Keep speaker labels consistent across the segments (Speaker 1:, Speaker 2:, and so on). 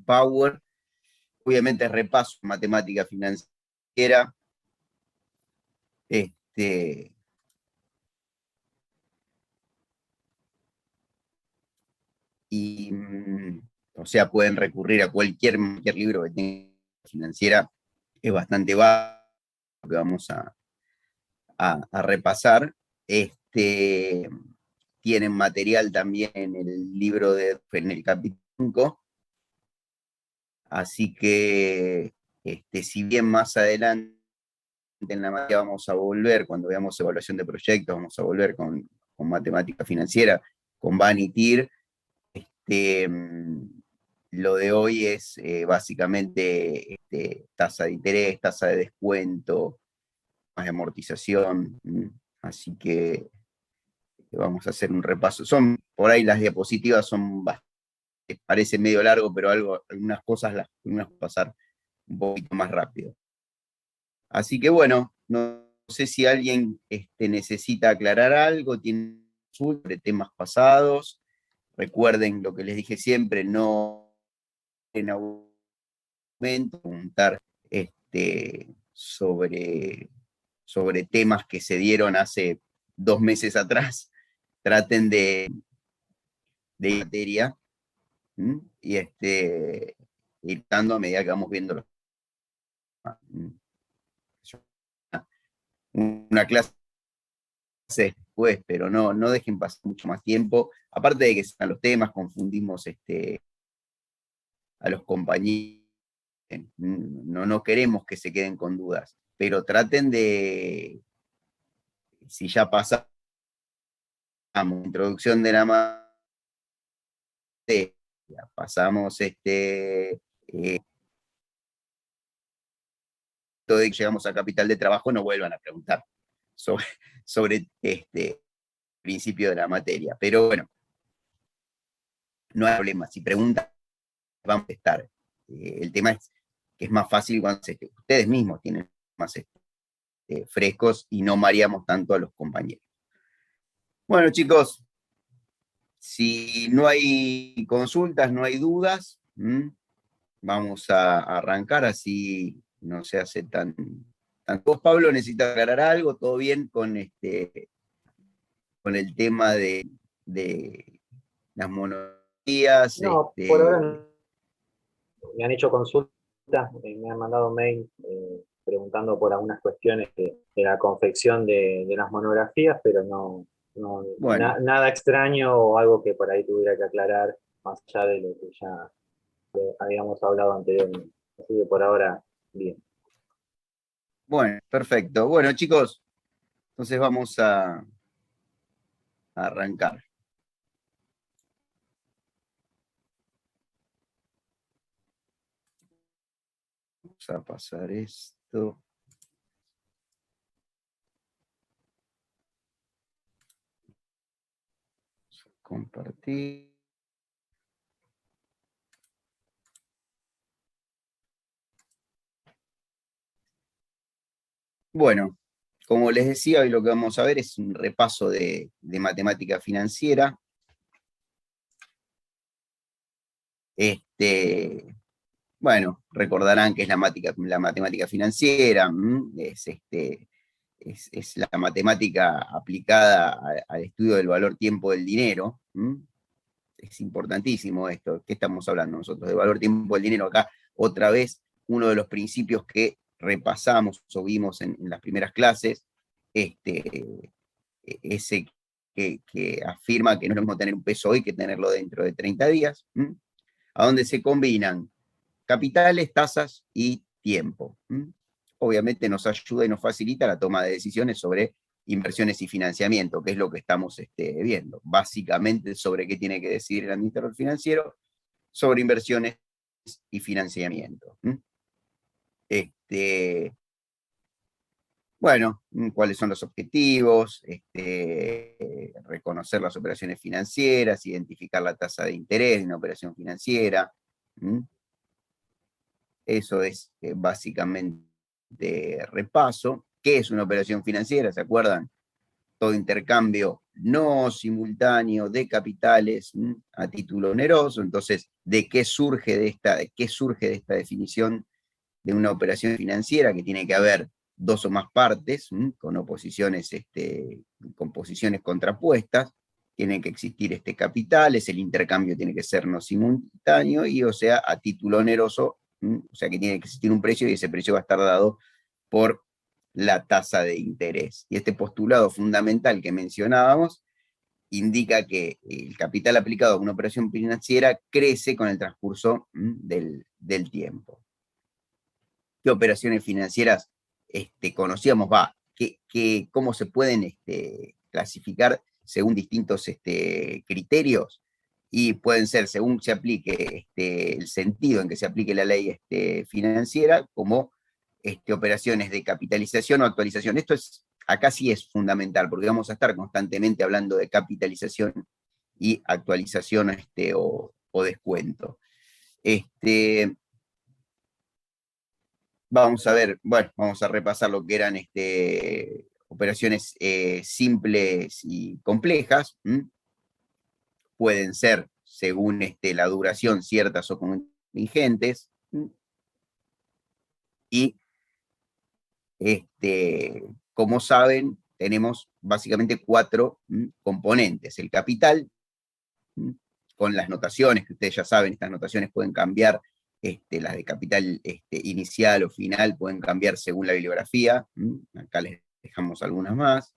Speaker 1: Power, obviamente repaso matemática financiera, y o sea, pueden recurrir a cualquier libro que tenga financiera, es bastante bajo lo que vamos a repasar. Tienen material también en el libro en el capítulo 5, así que si bien más adelante en la materia vamos a volver, cuando veamos evaluación de proyectos, vamos a volver con matemática financiera, con Van y TIR. Lo de hoy es básicamente tasa de interés, tasa de descuento, más de amortización. Así que vamos a hacer un repaso. Por ahí las diapositivas son bastante, parece medio largo, pero algunas cosas las podemos pasar un poquito más rápido. Así que bueno, no sé si alguien necesita aclarar algo, tiene sobre temas pasados. Recuerden lo que les dije siempre, no en aumento, preguntar sobre temas que se dieron hace 2 meses atrás. Traten de materia, y ir dando a medida que vamos viendo una clase después, pero no dejen pasar mucho más tiempo. Aparte de que sean los temas, confundimos a los compañeros. No queremos que se queden con dudas, pero traten de, si ya pasamos introducción de la materia, pasamos todo de que llegamos a capital de trabajo, no vuelvan a preguntar sobre este principio de la materia. Pero bueno, no hay problema. Si preguntan, vamos a estar. El tema es que es más fácil cuando ustedes mismos tienen más frescos y no mareamos tanto a los compañeros. Bueno, chicos, si no hay consultas, no hay dudas, vamos a arrancar, así no se hace tan... ¿Vos, Pablo, necesitas aclarar algo? ¿Todo bien con el tema de las monografías?
Speaker 2: No, por ahora no. Me han hecho consultas, me han mandado mail preguntando por algunas cuestiones de la confección de las monografías, pero
Speaker 1: Bueno,
Speaker 2: nada extraño o algo que por ahí tuviera que aclarar más allá de lo que ya habíamos hablado anteriormente. Así que por ahora, bien.
Speaker 1: bueno, perfecto. Bueno, chicos, entonces vamos a arrancar. Vamos a pasar esto. Vamos a compartir. Bueno, como les decía, hoy lo que vamos a ver es un repaso de matemática financiera. Bueno, recordarán que es la matemática financiera, es la matemática aplicada al estudio del valor tiempo del dinero. Es importantísimo esto. ¿Qué estamos hablando nosotros? De valor tiempo del dinero. Acá, otra vez, uno de los principios que repasamos o vimos en las primeras clases, ese que afirma que no es lo mismo tener un peso hoy que tenerlo dentro de 30 días, a donde se combinan capitales, tasas y tiempo. Obviamente nos ayuda y nos facilita la toma de decisiones sobre inversiones y financiamiento, que es lo que estamos viendo. Básicamente sobre qué tiene que decidir el administrador financiero, sobre inversiones y financiamiento. Bueno, cuáles son los objetivos, reconocer las operaciones financieras, identificar la tasa de interés de una operación financiera. Eso es básicamente repaso. ¿Qué es una operación financiera? ¿Se acuerdan? todo intercambio no simultáneo de capitales a título oneroso. Entonces, ¿de qué surge de esta definición de una operación financiera? Que tiene que haber dos o más partes, con posiciones contrapuestas, tienen que existir capitales, el intercambio tiene que ser no simultáneo, y o sea, a título oneroso, o sea que tiene que existir un precio, y ese precio va a estar dado por la tasa de interés. Y este postulado fundamental que mencionábamos indica que el capital aplicado a una operación financiera crece con el transcurso del tiempo. ¿Qué operaciones financieras conocíamos? ¿Cómo se pueden clasificar según distintos criterios? Y pueden ser, según se aplique el sentido en que se aplique la ley financiera, como operaciones de capitalización o actualización. Acá sí es fundamental, porque vamos a estar constantemente hablando de capitalización y actualización o descuento. Vamos a ver, bueno, vamos a repasar lo que eran operaciones simples y complejas. Pueden ser, según la duración, ciertas o contingentes. Y, como saben, tenemos básicamente 4 componentes. El capital, con las notaciones, que ustedes ya saben, estas notaciones pueden cambiar, las de capital inicial o final pueden cambiar según la bibliografía. Acá les dejamos algunas más.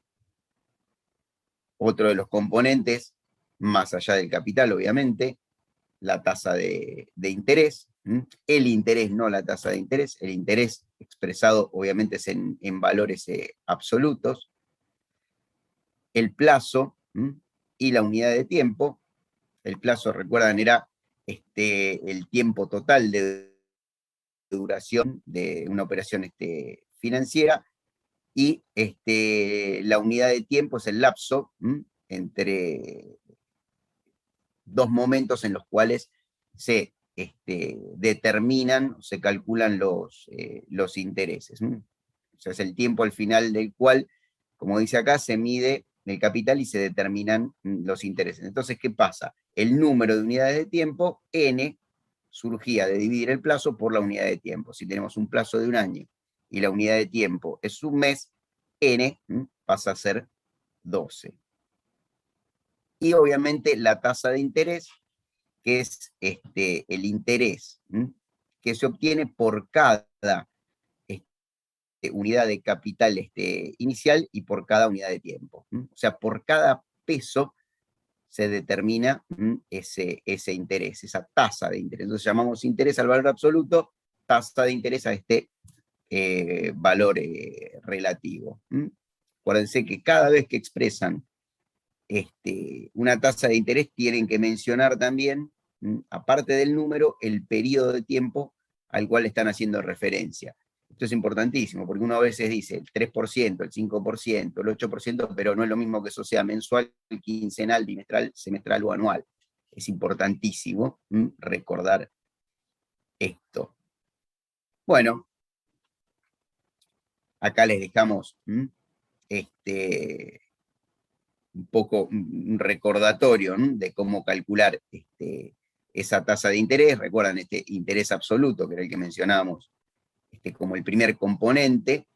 Speaker 1: Otro de los componentes, más allá del capital, obviamente, la tasa de interés. El interés, no la tasa de interés. El interés expresado, obviamente, es en valores absolutos. El plazo y la unidad de tiempo. El plazo, recuerdan, era el tiempo total de duración de una operación financiera, y la unidad de tiempo es el lapso entre dos momentos en los cuales se determinan, se calculan los intereses. O sea, es el tiempo al final del cual, como dice acá, se mide el capital y se determinan los intereses. Entonces, ¿qué pasa? El número de unidades de tiempo, n, surgía de dividir el plazo por la unidad de tiempo. Si tenemos un plazo de un año y la unidad de tiempo es un mes, n pasa a ser 12. Y obviamente la tasa de interés, que es el interés que se obtiene por cada unidad de capital inicial y por cada unidad de tiempo. O sea, por cada peso se determina ese interés, esa tasa de interés. Entonces llamamos interés al valor absoluto, tasa de interés a valor relativo. Acuérdense que cada vez que expresan una tasa de interés tienen que mencionar también, aparte del número, el periodo de tiempo al cual están haciendo referencia. Esto es importantísimo, porque uno a veces dice el 3%, el 5%, el 8%, pero no es lo mismo que eso sea mensual, quincenal, bimestral, semestral o anual. Es importantísimo recordar esto. Bueno, acá les dejamos un poco un recordatorio de cómo calcular esa tasa de interés. Recuerdan interés absoluto, que era el que mencionábamos como el primer componente,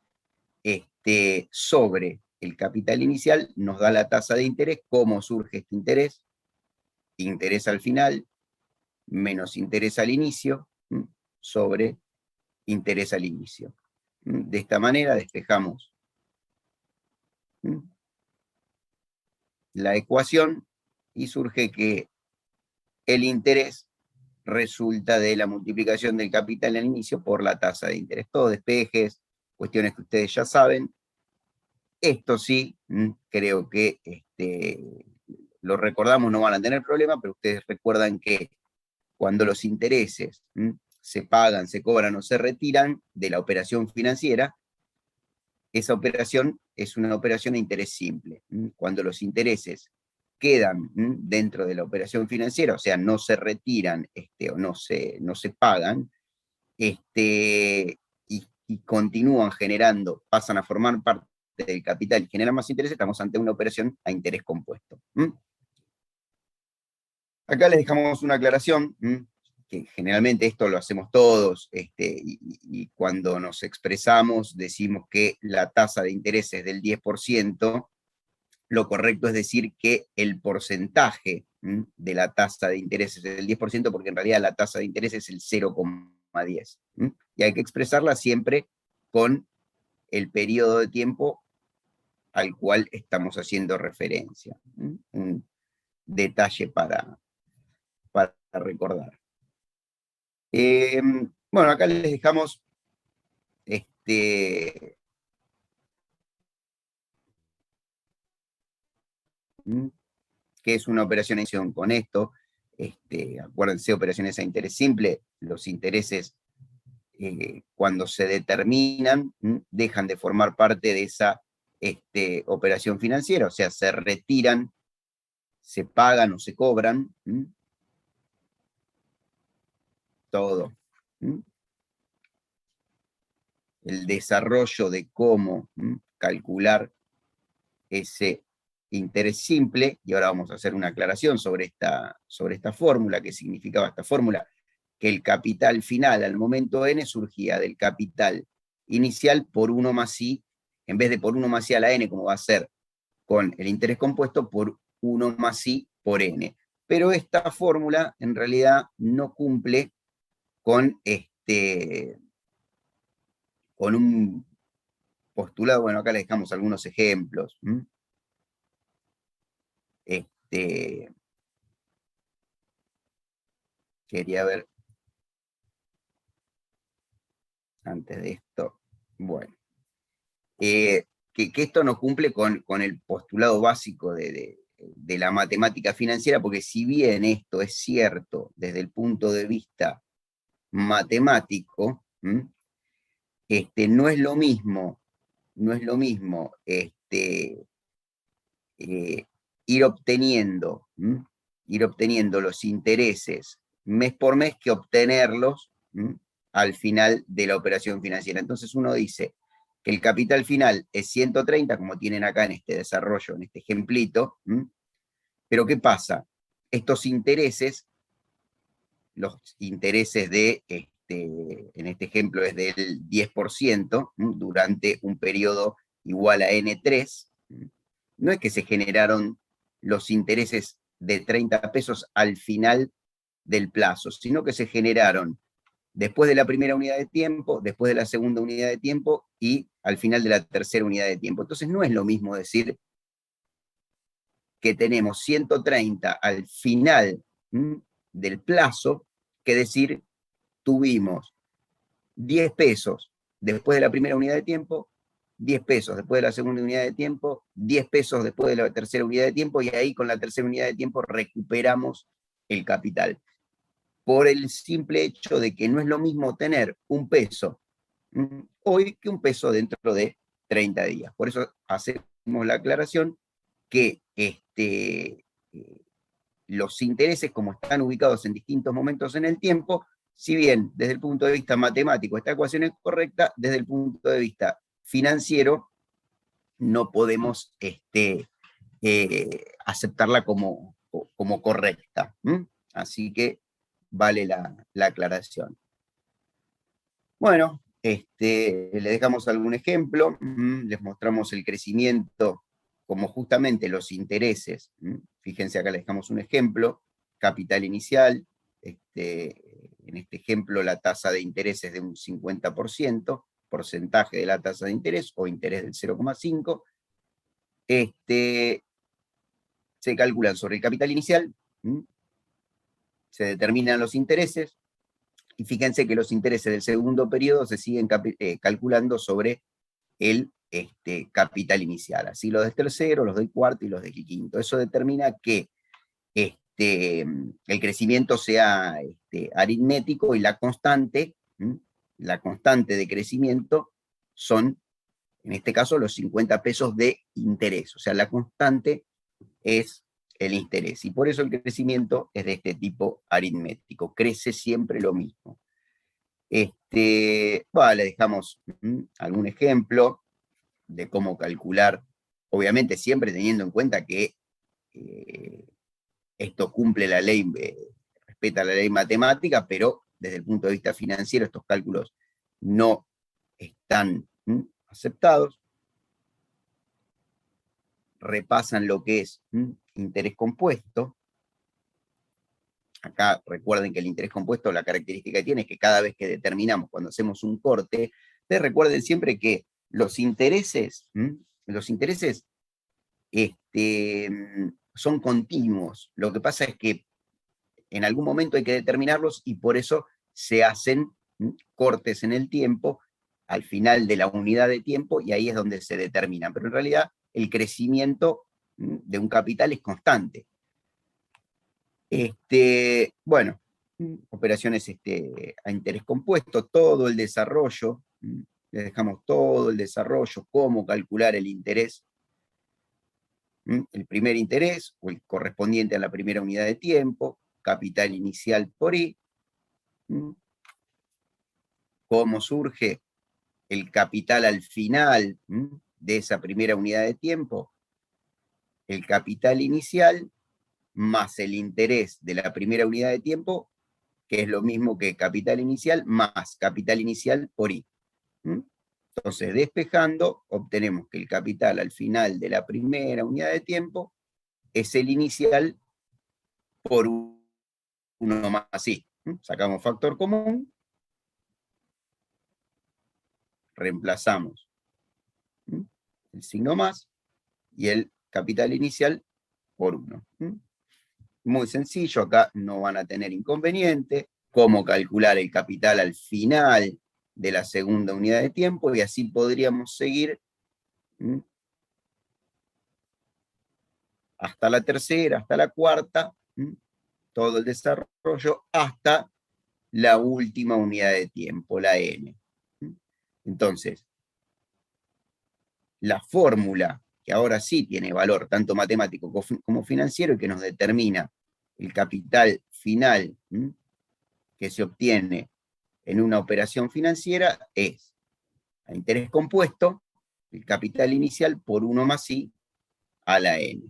Speaker 1: sobre el capital inicial, nos da la tasa de interés. ¿Cómo surge este interés? Interés al final, menos interés al inicio, sobre interés al inicio. De esta manera despejamos la ecuación y surge que el interés resulta de la multiplicación del capital al inicio por la tasa de interés. Todos despejes, cuestiones que ustedes ya saben. Esto sí, creo que lo recordamos, no van a tener problema, pero ustedes recuerdan que cuando los intereses se pagan, se cobran o se retiran de la operación financiera, esa operación es una operación de interés simple. Cuando los intereses quedan dentro de la operación financiera, o sea, no se retiran o no se pagan, y continúan generando, pasan a formar parte del capital y genera más interés, estamos ante una operación a interés compuesto. Acá les dejamos una aclaración, que generalmente esto lo hacemos todos, y cuando nos expresamos decimos que la tasa de interés es del 10%, lo correcto es decir que el porcentaje de la tasa de interés es del 10%, porque en realidad la tasa de interés es el 0,10. Y hay que expresarla siempre con el periodo de tiempo al cual estamos haciendo referencia. Un detalle para recordar. Bueno, acá les dejamos qué es una operación a emisión con esto. Acuérdense, operaciones a interés simple, los intereses cuando se determinan dejan de formar parte de esa operación financiera, o sea, se retiran, se pagan o se cobran, todo. El desarrollo de cómo calcular ese interés simple, y ahora vamos a hacer una aclaración sobre esta fórmula, qué significaba esta fórmula, que el capital final al momento n surgía del capital inicial por 1 más i, en vez de por 1 más i a la n, como va a ser con el interés compuesto, por 1 más i por n. Pero esta fórmula en realidad no cumple con con un postulado. Bueno, acá le dejamos algunos ejemplos. Quería ver antes de esto. Bueno. Que esto no cumple con el postulado básico de la matemática financiera, porque si bien esto es cierto desde el punto de vista matemático, no es lo mismo, ir obteniendo los intereses mes por mes que obtenerlos al final de la operación financiera. Entonces uno dice que el capital final es 130, como tienen acá en este desarrollo, en este ejemplito, pero ¿qué pasa? Estos intereses, los intereses en este ejemplo es del 10%, durante un periodo igual a N3, no es que se generaron los intereses de 30 pesos al final del plazo, sino que se generaron después de la primera unidad de tiempo, después de la segunda unidad de tiempo y al final de la tercera unidad de tiempo. Entonces no es lo mismo decir que tenemos 130 al final del plazo que decir tuvimos 10 pesos después de la primera unidad de tiempo, 10 pesos después de la segunda unidad de tiempo, 10 pesos después de la tercera unidad de tiempo, y ahí con la tercera unidad de tiempo recuperamos el capital. Por el simple hecho de que no es lo mismo tener un peso hoy que un peso dentro de 30 días. Por eso hacemos la aclaración que los intereses, como están ubicados en distintos momentos en el tiempo, si bien desde el punto de vista matemático esta ecuación es correcta, desde el punto de vista financiero no podemos aceptarla como correcta. Así que vale la aclaración. Bueno, le dejamos algún ejemplo, les mostramos el crecimiento como justamente los intereses. Fíjense, acá les dejamos un ejemplo, capital inicial, en este ejemplo la tasa de interés es de un 50%, porcentaje de la tasa de interés o interés del 0,5, se calculan sobre el capital inicial, se determinan los intereses, y fíjense que los intereses del segundo periodo se siguen calculando sobre el capital inicial. Así los del tercero, los del cuarto y los del quinto. Eso determina que el crecimiento sea aritmético, y la constante de crecimiento son, en este caso, los 50 pesos de interés. O sea, la constante es el interés. Y por eso el crecimiento es de este tipo aritmético. Crece siempre lo mismo. Bueno, le dejamos algún ejemplo. de cómo calcular, obviamente siempre teniendo en cuenta que esto cumple la ley, respeta la ley matemática, pero desde el punto de vista financiero estos cálculos no están aceptados. Repasan lo que es interés compuesto. Acá recuerden que el interés compuesto, la característica que tiene es que cada vez que determinamos, cuando hacemos un corte, ustedes recuerden siempre que los intereses son continuos. Lo que pasa es que en algún momento hay que determinarlos y por eso se hacen cortes en el tiempo al final de la unidad de tiempo y ahí es donde se determinan. Pero en realidad el crecimiento de un capital es constante. Bueno, operaciones a interés compuesto, todo el desarrollo, le dejamos todo el desarrollo, cómo calcular el interés, el primer interés o el correspondiente a la primera unidad de tiempo, capital inicial por I, cómo surge el capital al final de esa primera unidad de tiempo, el capital inicial más el interés de la primera unidad de tiempo, que es lo mismo que capital inicial, más capital inicial por I. Entonces, despejando, obtenemos que el capital al final de la primera unidad de tiempo es el inicial por 1 más I. Sacamos factor común, reemplazamos el signo más y el capital inicial por 1. Muy sencillo, acá no van a tener inconveniente. Cómo calcular el capital al final de la segunda unidad de tiempo y así podríamos seguir hasta la tercera, hasta la cuarta, todo el desarrollo hasta la última unidad de tiempo, la n. Entonces, la fórmula, que ahora sí tiene valor tanto matemático como financiero y que nos determina el capital final que se obtiene en una operación financiera, es a interés compuesto, el capital inicial por 1 más I a la n,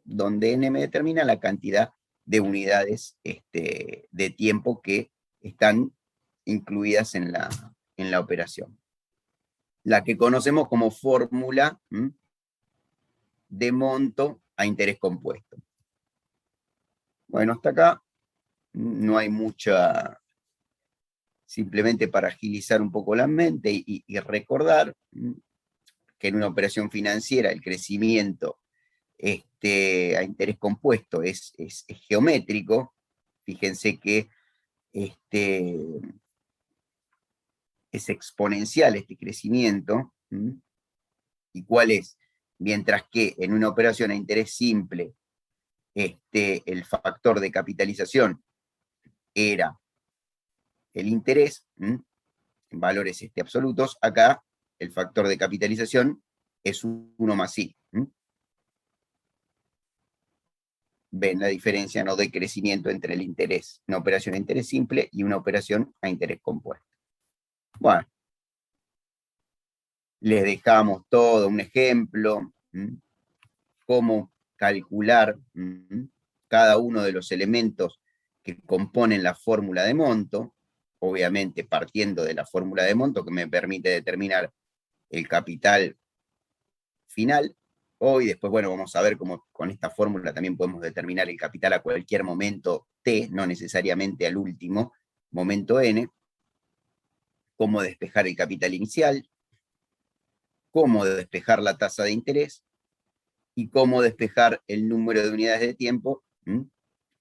Speaker 1: donde n me determina la cantidad de unidades de tiempo que están incluidas en la operación. La que conocemos como fórmula de monto a interés compuesto. Bueno, hasta acá no hay mucha, simplemente para agilizar un poco la mente y recordar que en una operación financiera el crecimiento a interés compuesto es geométrico. Fíjense que es exponencial este crecimiento. ¿Y cuál es? Mientras que en una operación a interés simple, el factor de capitalización era el interés, en valores absolutos, acá el factor de capitalización es 1 más I. Ven la diferencia no de crecimiento entre el interés, una operación a interés simple y una operación a interés compuesto. Bueno, les dejamos todo un ejemplo, cómo calcular cada uno de los elementos que componen la fórmula de monto, obviamente partiendo de la fórmula de monto que me permite determinar el capital final. Hoy después, bueno, vamos a ver cómo con esta fórmula también podemos determinar el capital a cualquier momento t, no necesariamente al último momento n, cómo despejar el capital inicial, cómo despejar la tasa de interés y cómo despejar el número de unidades de tiempo,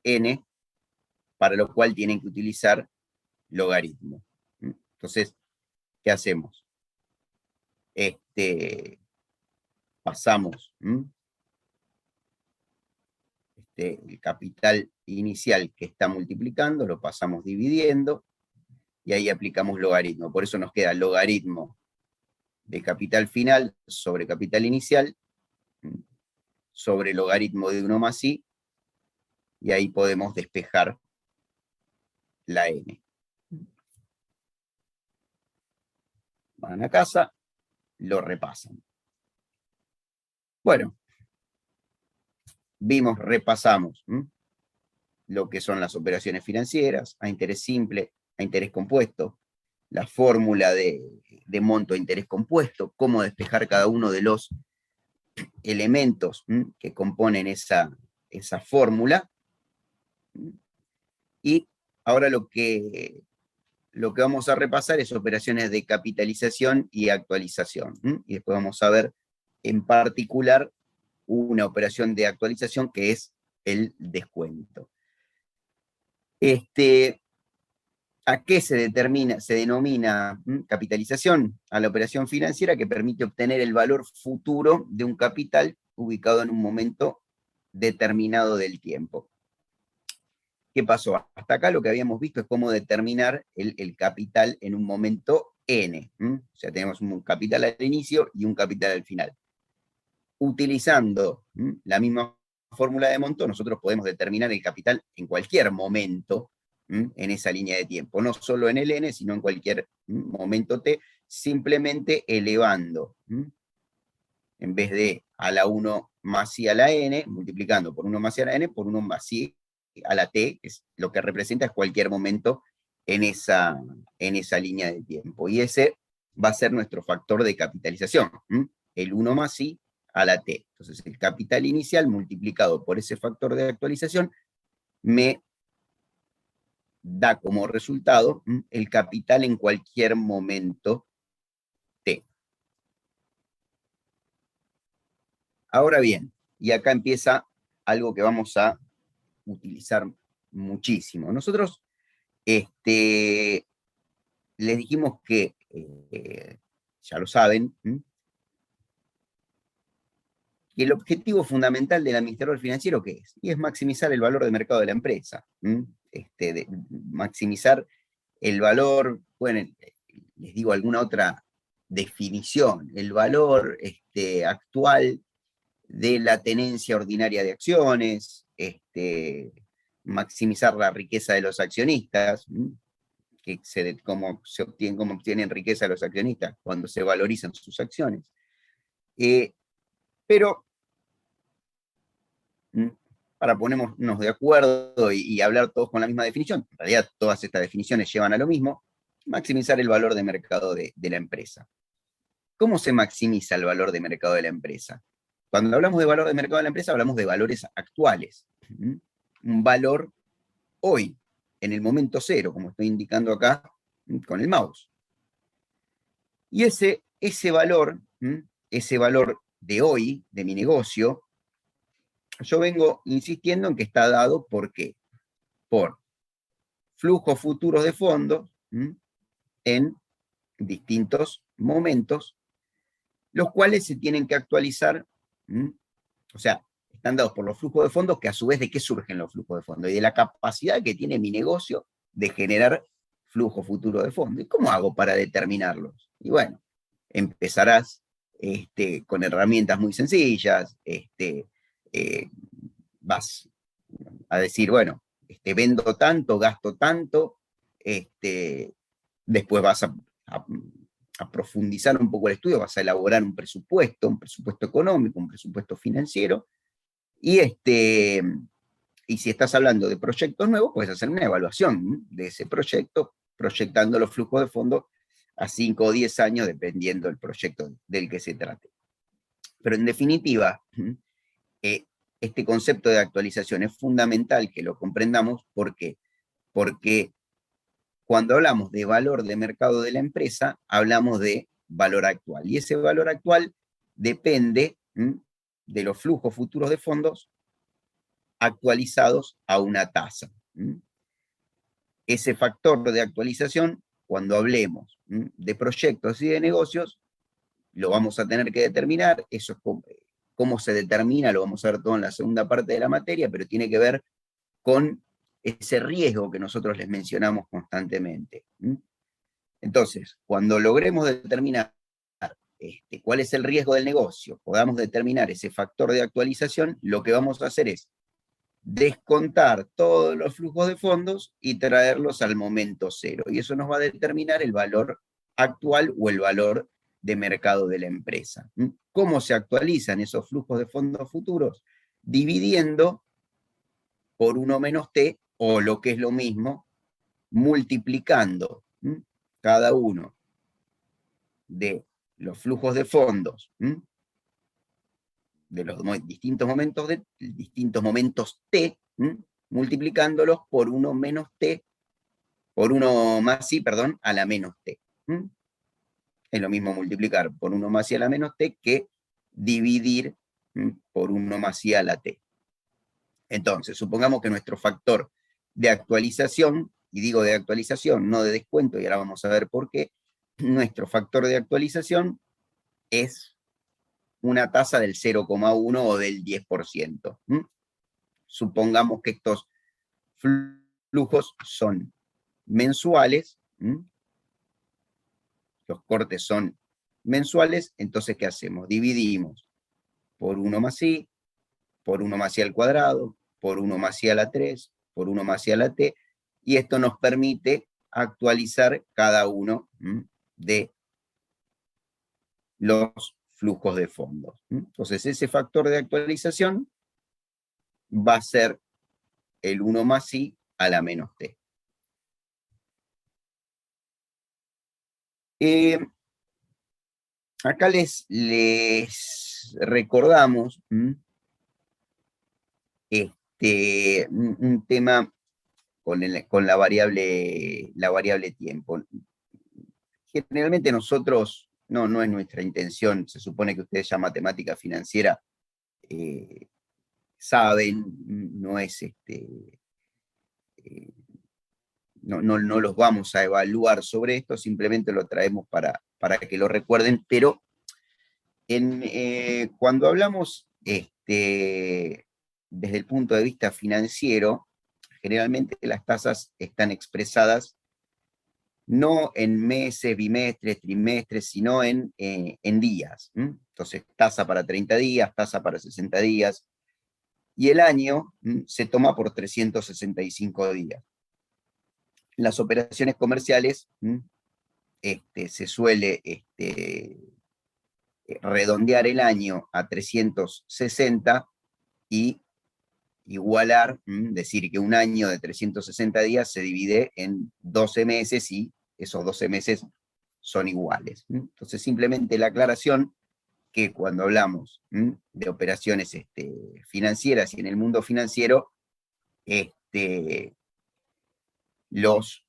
Speaker 1: n, para lo cual tienen que utilizar logaritmo. Entonces, ¿qué hacemos? Pasamos el capital inicial que está multiplicando, lo pasamos dividiendo, y ahí aplicamos logaritmo. Por eso nos queda logaritmo de capital final sobre capital inicial, sobre logaritmo de 1 más I, y ahí podemos despejar la n. Van a casa, lo repasan. Bueno, repasamos lo que son las operaciones financieras, a interés simple, a interés compuesto, la fórmula de monto a interés compuesto, cómo despejar cada uno de los elementos que componen esa fórmula. Y ahora lo que vamos a repasar es operaciones de capitalización y actualización. Y después vamos a ver en particular una operación de actualización que es el descuento. ¿A qué se denomina capitalización? A la operación financiera que permite obtener el valor futuro de un capital ubicado en un momento determinado del tiempo. ¿Qué pasó? Hasta acá lo que habíamos visto es cómo determinar el capital en un momento n. O sea, tenemos un capital al inicio y un capital al final. Utilizando la misma fórmula de Monto, nosotros podemos determinar el capital en cualquier momento en esa línea de tiempo, no solo en el n, sino en cualquier momento t, simplemente elevando, en vez de a la 1 más i a la n, multiplicando por 1 más i a la n, por 1 más i a la t, que es lo que representa es cualquier momento en esa línea de tiempo. Y ese va a ser nuestro factor de capitalización, el 1 más i a la t. Entonces el capital inicial multiplicado por ese factor de actualización me da como resultado el capital en cualquier momento t. Ahora bien, y acá empieza algo que vamos a utilizar muchísimo. Nosotros les dijimos que, ya lo saben, que el objetivo fundamental del administrador financiero, ¿qué es? Y es maximizar el valor de mercado de la empresa. Maximizar el valor, bueno, les digo alguna otra definición, el valor actual de la tenencia ordinaria de acciones, maximizar la riqueza de los accionistas, cómo obtienen riqueza los accionistas cuando se valorizan sus acciones. Pero para ponernos de acuerdo y hablar todos con la misma definición, en realidad todas estas definiciones llevan a lo mismo, maximizar el valor de mercado de la empresa. ¿Cómo se maximiza el valor de mercado de la empresa? Cuando hablamos de valor de mercado de la empresa, hablamos de valores actuales. Un valor hoy, en el momento cero, como estoy indicando acá con el mouse. Y ese valor de hoy, de mi negocio, yo vengo insistiendo en que está dado ¿por qué? Por flujos futuros de fondos en distintos momentos, los cuales se tienen que actualizar, o sea, están dados por los flujos de fondos, que a su vez de qué surgen los flujos de fondos, y de la capacidad que tiene mi negocio de generar flujo futuro de fondos. ¿Y cómo hago para determinarlos? Y bueno, empezarás con herramientas muy sencillas, vas a decir, bueno, vendo tanto, gasto tanto, después vas a profundizar un poco el estudio, vas a elaborar un presupuesto económico, un presupuesto financiero, y si estás hablando de proyectos nuevos, puedes hacer una evaluación de ese proyecto, proyectando los flujos de fondos a 5 o 10 años, dependiendo del proyecto del que se trate. Pero en definitiva, este concepto de actualización es fundamental que lo comprendamos. ¿Por qué? Porque cuando hablamos de valor de mercado de la empresa, hablamos de valor actual. Y ese valor actual depende de los flujos futuros de fondos actualizados a una tasa. Ese factor de actualización, cuando hablemos de proyectos y de negocios, lo vamos a tener que determinar. Eso es cómo se determina, lo vamos a ver todo en la segunda parte de la materia, pero tiene que ver con ese riesgo que nosotros les mencionamos constantemente. Entonces, cuando logremos determinar cuál es el riesgo del negocio, podamos determinar ese factor de actualización, lo que vamos a hacer es descontar todos los flujos de fondos y traerlos al momento cero. Y eso nos va a determinar el valor actual o el valor de mercado de la empresa. ¿Cómo se actualizan esos flujos de fondos futuros? Dividiendo por 1 menos T, o lo que es lo mismo, multiplicando cada uno de los flujos de fondos de los distintos momentos T, multiplicándolos por 1 menos T, por 1 más I, perdón, a la menos T. Es lo mismo multiplicar por 1 más I a la menos T que dividir por 1 más I a la T. Entonces, supongamos que nuestro factor de actualización, y digo de actualización, no de descuento, y ahora vamos a ver por qué, nuestro factor de actualización es una tasa del 0,1 o del 10%. Supongamos que estos flujos son mensuales, los cortes son mensuales, entonces ¿qué hacemos? Dividimos por 1 más I, por 1 más I al cuadrado, por 1 más I a la 3, por 1 más I a la T, y esto nos permite actualizar cada uno de los flujos de fondos. Entonces ese factor de actualización va a ser el 1 más I a la menos T. Acá les recordamos un tema con la variable tiempo. Generalmente nosotros, no es nuestra intención, se supone que ustedes ya matemática financiera saben, no es no los vamos a evaluar sobre esto, simplemente lo traemos para que lo recuerden, pero cuando hablamos desde el punto de vista financiero, generalmente las tasas están expresadas no en meses, bimestres, trimestres, sino en días. Entonces, tasa para 30 días, tasa para 60 días, y el año se toma por 365 días. Las operaciones comerciales se suele redondear el año a 360 y igualar, decir que un año de 360 días se divide en 12 meses y esos 12 meses son iguales. Entonces, simplemente la aclaración que cuando hablamos de operaciones financieras y en el mundo financiero, los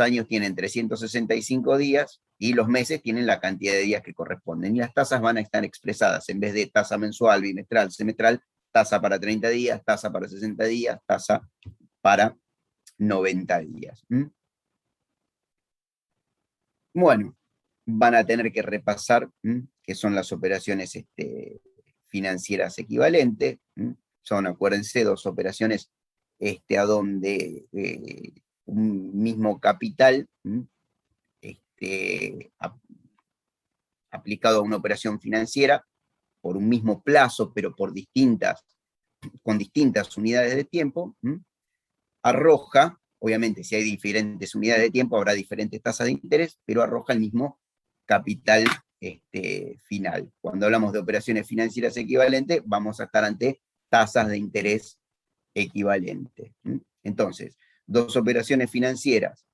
Speaker 1: años tienen 365 días y los meses tienen la cantidad de días que corresponden. Y las tasas van a estar expresadas en vez de tasa mensual, bimestral, semestral, tasa para 30 días, tasa para 60 días, tasa para 90 días. Bueno, van a tener que repasar qué son las operaciones financieras equivalentes. Son, acuérdense, 2 operaciones a donde un mismo capital aplicado a una operación financiera por un mismo plazo, pero con distintas unidades de tiempo, arroja, obviamente si hay diferentes unidades de tiempo habrá diferentes tasas de interés, pero arroja el mismo capital final. Cuando hablamos de operaciones financieras equivalentes, vamos a estar ante tasas de interés equivalentes. Entonces, 2 operaciones financieras,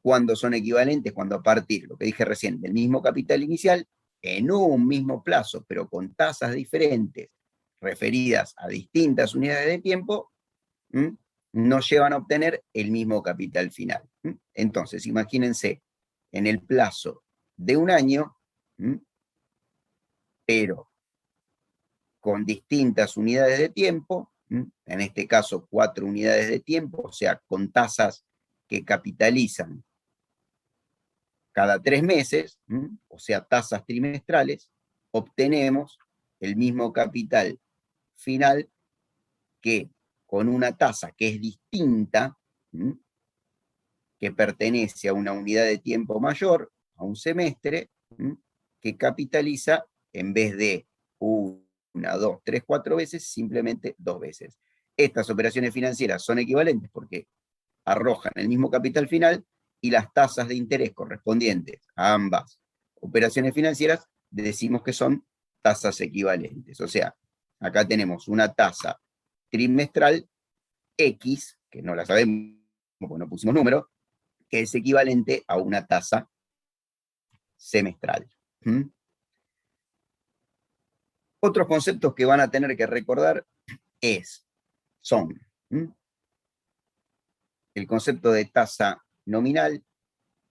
Speaker 1: ¿cuándo son equivalentes? Cuando a partir, lo que dije recién, del mismo capital inicial, en un mismo plazo, pero con tasas diferentes, referidas a distintas unidades de tiempo, nos llevan a obtener el mismo capital final. Entonces, imagínense, en el plazo de un año, pero con distintas unidades de tiempo, en este caso 4 unidades de tiempo, o sea, con tasas que capitalizan cada 3 meses, o sea, tasas trimestrales, obtenemos el mismo capital final que con una tasa que es distinta, que pertenece a una unidad de tiempo mayor, a un semestre, que capitaliza en vez de 1, 2, 3, 4 veces, simplemente 2 veces. Estas operaciones financieras son equivalentes porque arrojan el mismo capital final y las tasas de interés correspondientes a ambas operaciones financieras, decimos que son tasas equivalentes. O sea, acá tenemos una tasa trimestral X, que no la sabemos porque no pusimos número, que es equivalente a una tasa semestral. Otros conceptos que van a tener que recordar son el concepto de tasa nominal,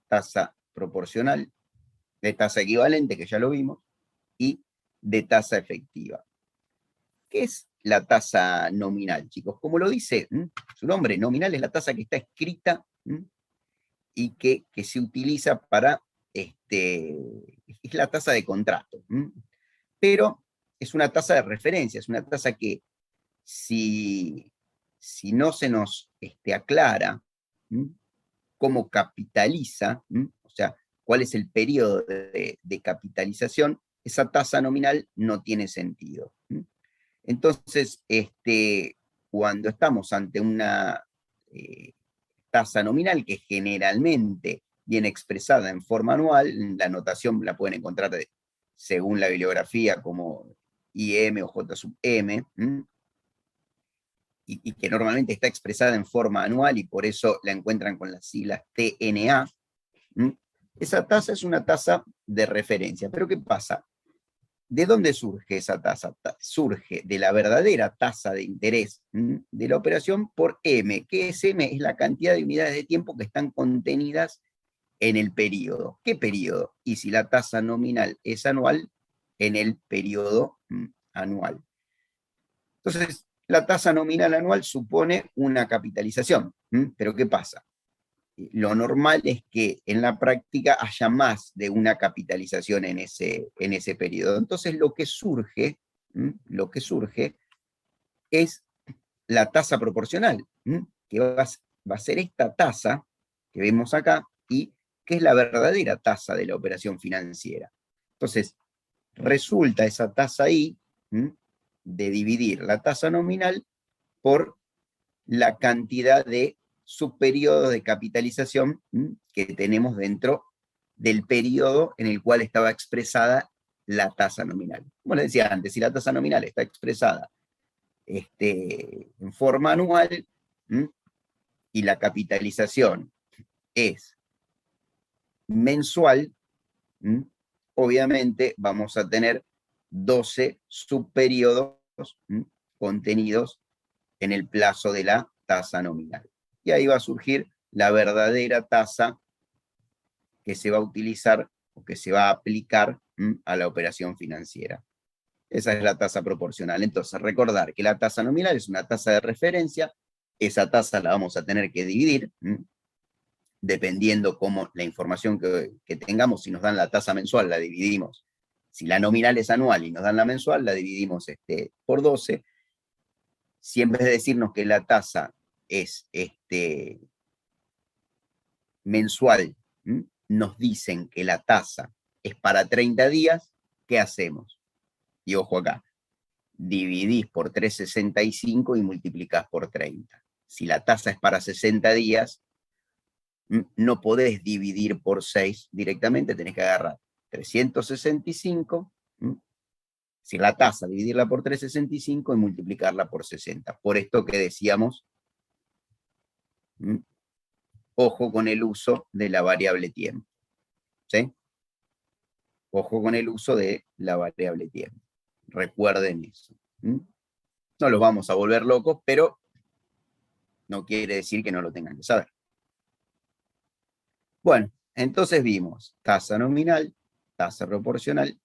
Speaker 1: tasa proporcional, de tasa equivalente, que ya lo vimos, y de tasa efectiva. ¿Qué es la tasa nominal, chicos? Como lo dice su nombre, nominal es la tasa que está escrita y que se utiliza para, es la tasa de contrato. Pero es una tasa de referencia, es una tasa que si no se nos aclara cómo capitaliza, o sea, cuál es el periodo de capitalización, esa tasa nominal no tiene sentido. Entonces, cuando estamos ante una tasa nominal que generalmente viene expresada en forma anual, la notación la pueden encontrar según la bibliografía como IM o J sub M, y que normalmente está expresada en forma anual y por eso la encuentran con las siglas TNA. Esa tasa es una tasa de referencia. Pero ¿qué pasa? ¿De dónde surge esa tasa? Surge de la verdadera tasa de interés de la operación por M, que es M, es la cantidad de unidades de tiempo que están contenidas en el periodo. ¿Qué periodo? Y si la tasa nominal es anual, en el periodo anual. Entonces, la tasa nominal anual supone una capitalización. ¿Pero qué pasa? Lo normal es que en la práctica haya más de una capitalización en ese periodo. Entonces lo que surge es la tasa proporcional, que va a ser esta tasa que vemos acá, y que es la verdadera tasa de la operación financiera. Entonces, resulta esa tasa ahí de dividir la tasa nominal por la cantidad de subperiodos de capitalización que tenemos dentro del periodo en el cual estaba expresada la tasa nominal. Como les decía antes, si la tasa nominal está expresada en forma anual y la capitalización es mensual, obviamente vamos a tener 12 subperiodos contenidos en el plazo de la tasa nominal. Y ahí va a surgir la verdadera tasa que se va a utilizar o que se va a aplicar a la operación financiera. Esa es la tasa proporcional. Entonces, recordar que la tasa nominal es una tasa de referencia, esa tasa la vamos a tener que dividir, dependiendo cómo la información que tengamos, si nos dan la tasa mensual, la dividimos. Si la nominal es anual y nos dan la mensual, la dividimos por 12. Si en vez de decirnos que la tasa es mensual, nos dicen que la tasa es para 30 días, ¿qué hacemos? Y ojo acá, dividís por 365 y multiplicás por 30. Si la tasa es para 60 días, no podés dividir por 6 directamente, tenés que agarrar 365, si la tasa, dividirla por 365 y multiplicarla por 60. Por esto que decíamos, ojo con el uso de la variable tiempo. ¿Sí? Ojo con el uso de la variable tiempo. Recuerden eso. No los vamos a volver locos, pero no quiere decir que no lo tengan que saber. Bueno, entonces vimos tasa nominal, tasa proporcional.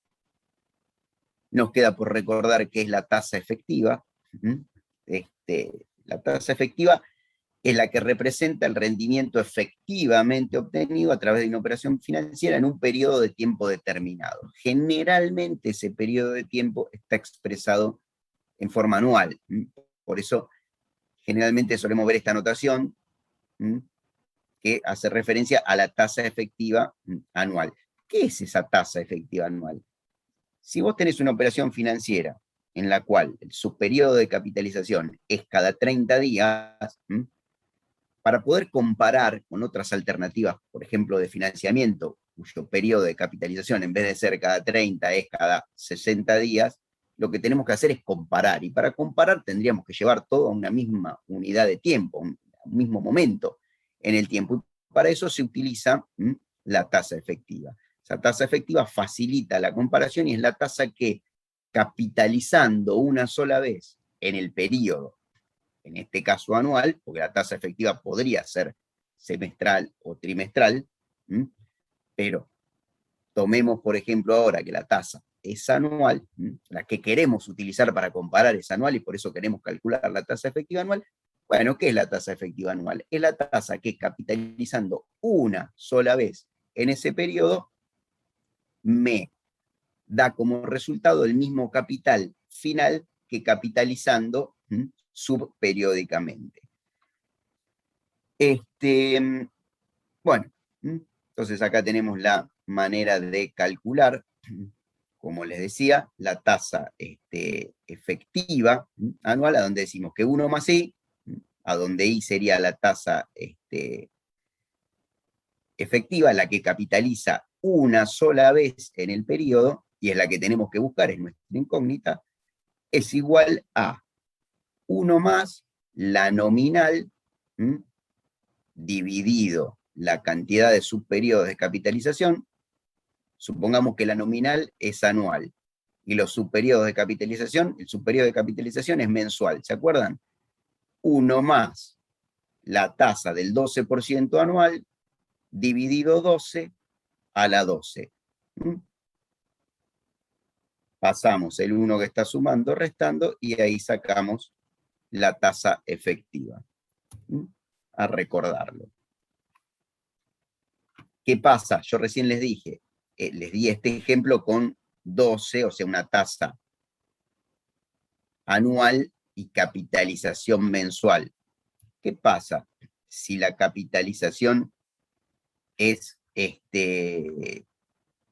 Speaker 1: Nos queda por recordar qué es la tasa efectiva. La tasa efectiva es la que representa el rendimiento efectivamente obtenido a través de una operación financiera en un periodo de tiempo determinado. Generalmente ese periodo de tiempo está expresado en forma anual. Por eso generalmente solemos ver esta notación que hace referencia a la tasa efectiva anual. ¿Qué es esa tasa efectiva anual? Si vos tenés una operación financiera en la cual su periodo de capitalización es cada 30 días, para poder comparar con otras alternativas, por ejemplo, de financiamiento, cuyo periodo de capitalización en vez de ser cada 30 es cada 60 días, lo que tenemos que hacer es comparar. Y para comparar tendríamos que llevar todo a una misma unidad de tiempo, un mismo momento en el tiempo. Y para eso se utiliza la tasa efectiva. Esa tasa efectiva facilita la comparación y es la tasa que, capitalizando una sola vez en el periodo, en este caso anual, porque la tasa efectiva podría ser semestral o trimestral, pero tomemos, por ejemplo, ahora que la tasa es anual, la que queremos utilizar para comparar es anual y por eso queremos calcular la tasa efectiva anual. Bueno, ¿qué es la tasa efectiva anual? Es la tasa que, capitalizando una sola vez en ese periodo, me da como resultado el mismo capital final que capitalizando subperiódicamente. Bueno, entonces acá tenemos la manera de calcular, como les decía, la tasa efectiva anual, a donde decimos que 1 más I, a donde I sería la tasa efectiva, la que capitaliza una sola vez en el periodo, y es la que tenemos que buscar, es nuestra incógnita, es igual a 1 más la nominal dividido la cantidad de subperiodos de capitalización. Supongamos que la nominal es anual y los subperiodos de capitalización, el subperiodo de capitalización es mensual, ¿se acuerdan? 1 más la tasa del 12% anual dividido 12 a la 12. Pasamos el 1 que está sumando, restando, y ahí sacamos la tasa efectiva. A recordarlo. ¿Qué pasa? Yo recién les dije, les di este ejemplo con 12, o sea, una tasa anual y capitalización mensual. ¿Qué pasa si la capitalización es,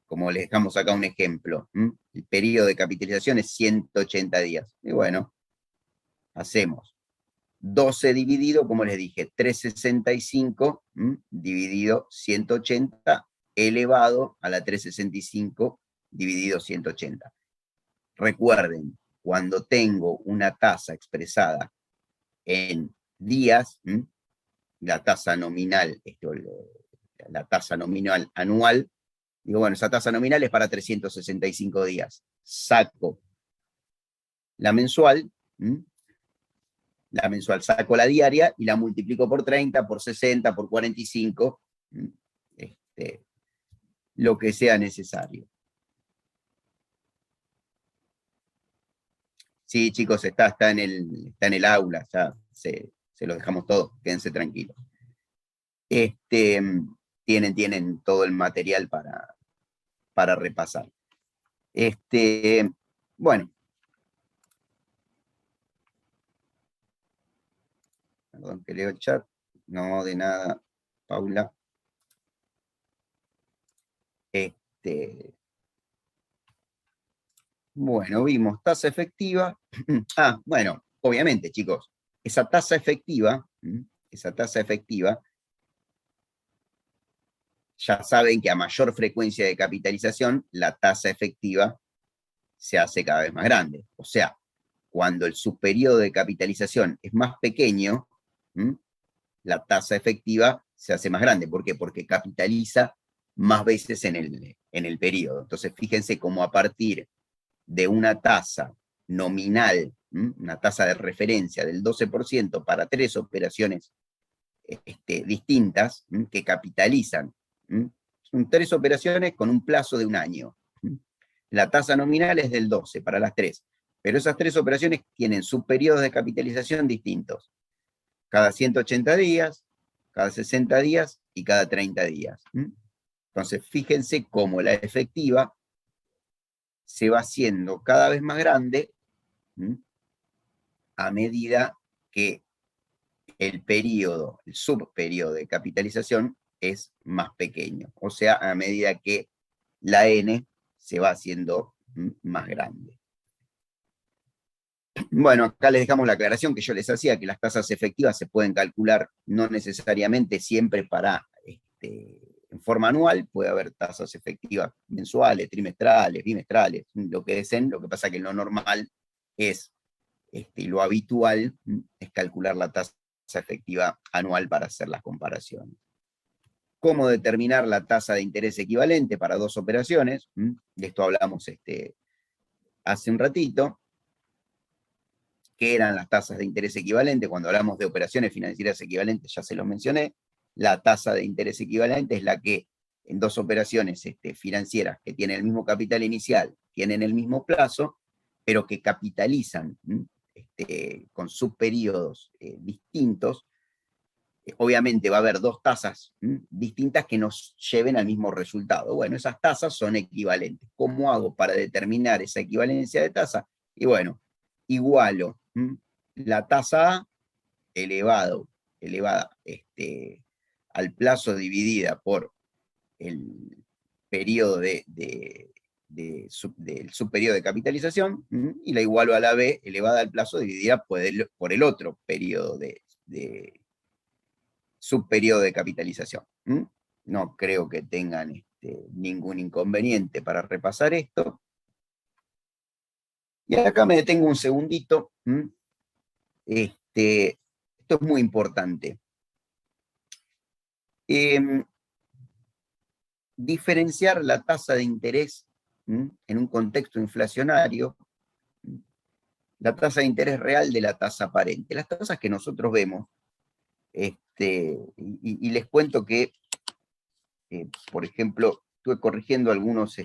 Speaker 1: como les dejamos acá un ejemplo, el periodo de capitalización es 180 días? Y bueno, hacemos 12 dividido, como les dije, 365 dividido 180 elevado a la 365 dividido 180. Recuerden, cuando tengo una tasa expresada en días, la tasa nominal, la tasa nominal anual, digo, bueno, esa tasa nominal es para 365 días. Saco la mensual, saco la diaria y la multiplico por 30, por 60, por 45, lo que sea necesario. Sí, chicos, está en el aula, ya se lo dejamos todo, quédense tranquilos. Tienen todo el material para repasar. Bueno. Perdón que leo el chat. No, de nada, Paula. Bueno, vimos tasa efectiva. Bueno, obviamente, chicos, esa tasa efectiva, ya saben que a mayor frecuencia de capitalización, la tasa efectiva se hace cada vez más grande. O sea, cuando el subperiodo de capitalización es más pequeño, la tasa efectiva se hace más grande. ¿Por qué? Porque capitaliza más veces en el periodo. Entonces, fíjense cómo a partir de una tasa nominal, una tasa de referencia del 12% para 3 operaciones distintas que capitalizan. Son 3 operaciones con un plazo de 1 año. La tasa nominal es del 12 para las 3, pero esas 3 operaciones tienen subperiodos de capitalización distintos. Cada 180 días, cada 60 días y cada 30 días. Entonces, fíjense cómo la efectiva se va haciendo cada vez más grande a medida que el subperiodo de capitalización es más pequeño. O sea, a medida que la N se va haciendo más grande. Bueno, acá les dejamos la aclaración que yo les hacía, que las tasas efectivas se pueden calcular no necesariamente siempre para en forma anual, puede haber tasas efectivas mensuales, trimestrales, bimestrales, lo que deseen. Lo que pasa que lo normal es, y lo habitual es calcular la tasa efectiva anual para hacer las comparaciones. ¿Cómo determinar la tasa de interés equivalente para dos operaciones? De esto hablamos hace un ratito. ¿Qué eran las tasas de interés equivalente? Cuando hablamos de operaciones financieras equivalentes, ya se los mencioné. La tasa de interés equivalente es la que en dos operaciones financieras que tienen el mismo capital inicial, tienen el mismo plazo, pero que capitalizan con subperíodos distintos. Obviamente va a haber dos tasas distintas que nos lleven al mismo resultado. Bueno, esas tasas son equivalentes. ¿Cómo hago para determinar esa equivalencia de tasa? Y bueno, igualo la tasa A elevada al plazo dividida por el periodo del subperiodo de capitalización, y la igualo a la B elevada al plazo dividida por el otro periodo de subperiodo de capitalización. No creo que tengan ningún inconveniente para repasar esto. Y acá me detengo un segundito. Esto es muy importante. Diferenciar la tasa de interés en un contexto inflacionario, la tasa de interés real de la tasa aparente. Las tasas que nosotros vemos, y les cuento que, por ejemplo, estuve corrigiendo algunos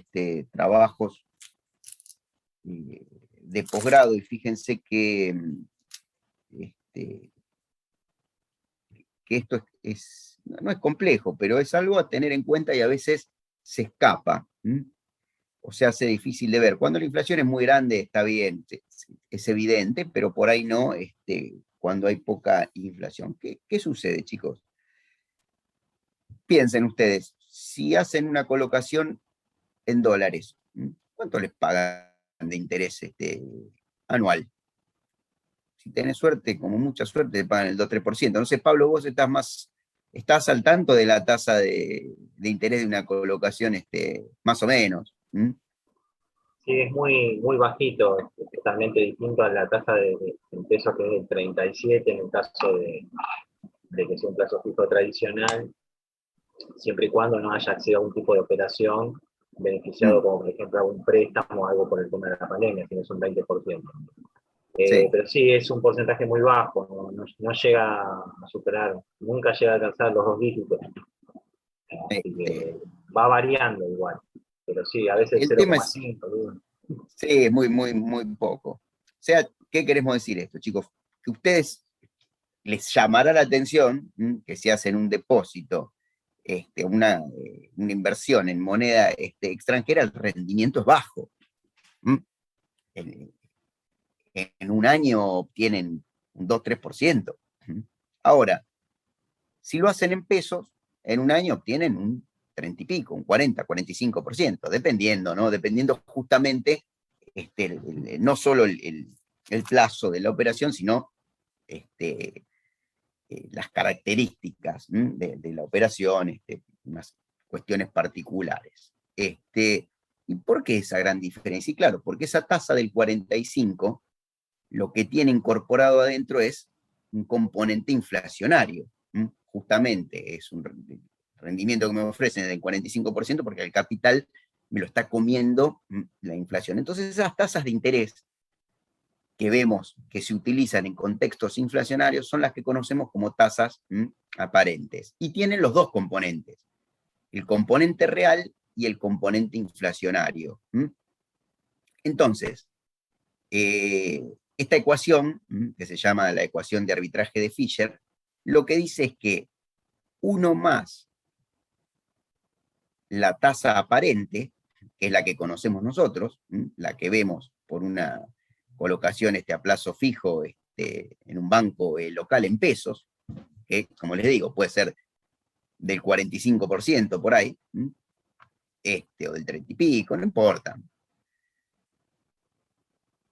Speaker 1: trabajos de posgrado, y fíjense que esto no es complejo, pero es algo a tener en cuenta y a veces se escapa, o se hace difícil de ver. Cuando la inflación es muy grande está bien, es evidente, pero por ahí no, cuando hay poca inflación. ¿Qué sucede, chicos? Piensen ustedes, si hacen una colocación en dólares, ¿cuánto les pagan de interés anual? Si tenés suerte, como mucha suerte, te pagan el 2-3%. Entonces, Pablo, vos estás al tanto de la tasa de interés de una colocación, más o menos.
Speaker 2: Sí, es muy, muy bajito, es totalmente distinto a la tasa en pesos, que es del 37 en el caso de que sea un plazo fijo tradicional, siempre y cuando no haya sido algún tipo de operación beneficiado, como por ejemplo algún préstamo o algo por el tema de la pandemia, que no es un 20%.
Speaker 1: Sí.
Speaker 2: Pero sí, es un porcentaje muy bajo, no llega a superar, nunca llega a alcanzar los 2 dígitos. Así
Speaker 1: Este,
Speaker 2: que va variando igual, pero sí, a veces
Speaker 1: el tema es,
Speaker 2: 0,5.
Speaker 1: sí, muy, muy, muy poco. O sea, ¿qué queremos decir esto, chicos? Que ustedes les llamará la atención que si hacen un depósito, una inversión en moneda extranjera, el rendimiento es bajo. En, en un año obtienen un 2-3%. Ahora, si lo hacen en pesos, en un año obtienen un 30 y pico, un 40-45%, dependiendo, ¿no? Dependiendo justamente, no solo el plazo de la operación, sino las características de la operación, unas cuestiones particulares. ¿Y por qué esa gran diferencia? Y claro, porque esa tasa del 45 lo que tiene incorporado adentro es un componente inflacionario. Justamente es un rendimiento que me ofrecen del 45% porque el capital me lo está comiendo la inflación. Entonces esas tasas de interés que vemos que se utilizan en contextos inflacionarios son las que conocemos como tasas aparentes. Y tienen los dos componentes, el componente real y el componente inflacionario. Entonces, esta ecuación, que se llama la ecuación de arbitraje de Fisher, lo que dice es que 1 más la tasa aparente, que es la que conocemos nosotros, la que vemos por una colocación a plazo fijo en un banco local en pesos, que, como les digo, puede ser del 45% por ahí, o del 30 y pico, no importa.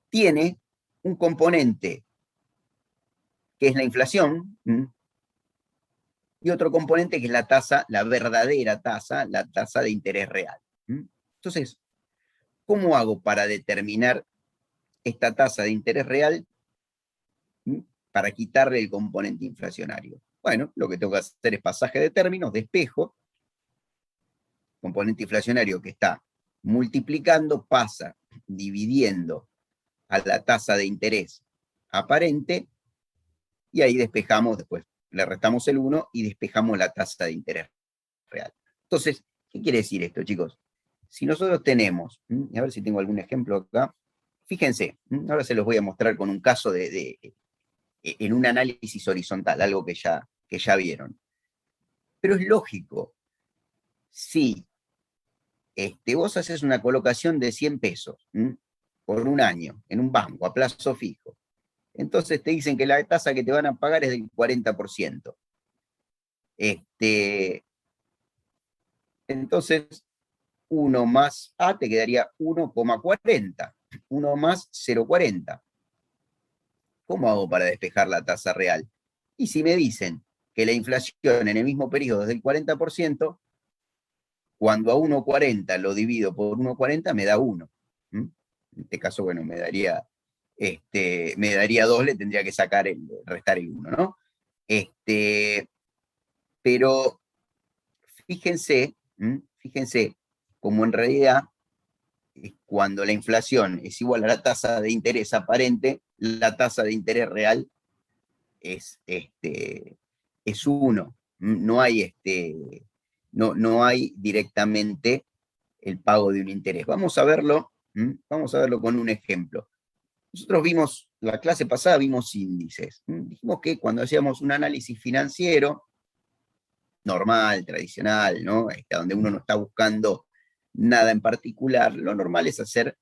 Speaker 1: Tiene un componente que es la inflación, y otro componente que es la tasa, la verdadera tasa, la tasa de interés real. Entonces, ¿cómo hago para determinar esta tasa de interés real para quitarle el componente inflacionario? Bueno, lo que tengo que hacer es pasaje de términos, despejo, componente inflacionario que está multiplicando, pasa dividiendo a la tasa de interés aparente, y ahí despejamos, después le restamos el 1 y despejamos la tasa de interés real. Entonces, ¿qué quiere decir esto, chicos? Si nosotros tenemos, a ver si tengo algún ejemplo acá, fíjense, ahora se los voy a mostrar con un caso en un análisis horizontal, algo que ya vieron. Pero es lógico, si vos haces una colocación de 100 pesos por un año en un banco a plazo fijo, entonces te dicen que la tasa que te van a pagar es del 40%. Entonces, 1 más A te quedaría 1,40. 1 más 0,40. ¿Cómo hago para despejar la tasa real? Y si me dicen que la inflación en el mismo periodo es del 40%, cuando a 1,40 lo divido por 1,40 me da 1. En este caso, bueno, me daría 2, le tendría que restar el 1, ¿no? Pero fíjense, como en realidad, cuando la inflación es igual a la tasa de interés aparente, la tasa de interés real es 1. No hay, no hay directamente el pago de un interés. Vamos a verlo con un ejemplo. Nosotros vimos, la clase pasada vimos índices. Dijimos que cuando hacíamos un análisis financiero, normal, tradicional, ¿no? Donde uno no está buscando nada en particular, lo normal es hacer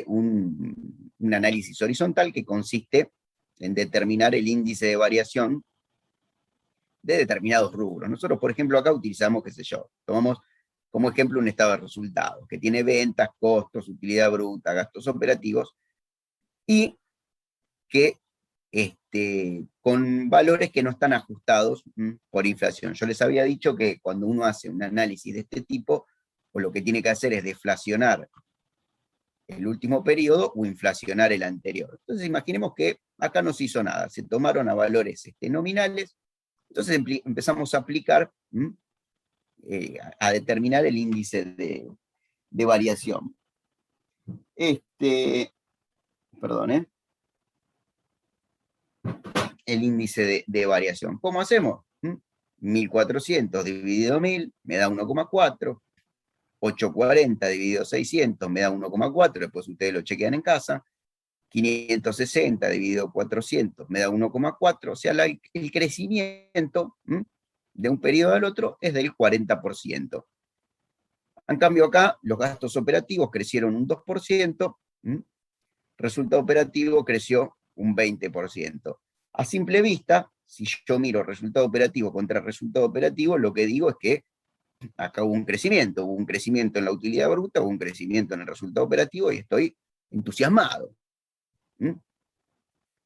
Speaker 1: un análisis horizontal que consiste en determinar el índice de variación de determinados rubros. Nosotros, por ejemplo, acá utilizamos, qué sé yo, tomamos como ejemplo un estado de resultados, que tiene ventas, costos, utilidad bruta, gastos operativos, y que con valores que no están ajustados por inflación. Yo les había dicho que cuando uno hace un análisis de este tipo, pues lo que tiene que hacer es deflacionar el último periodo o inflacionar el anterior. Entonces imaginemos que acá no se hizo nada, se tomaron a valores nominales, entonces empezamos a aplicar, a determinar el índice de variación. Perdón, el índice de variación. ¿Cómo hacemos? 1400 dividido 1000 me da 1,4, 840 dividido 600 me da 1,4, después ustedes lo chequean en casa, 560 dividido 400 me da 1,4, o sea, el crecimiento de un periodo al otro es del 40%. En cambio acá, los gastos operativos crecieron un 2%, resultado operativo creció un 20%. A simple vista, si yo miro resultado operativo contra resultado operativo, lo que digo es que acá hubo un crecimiento en la utilidad bruta, hubo un crecimiento en el resultado operativo y estoy entusiasmado.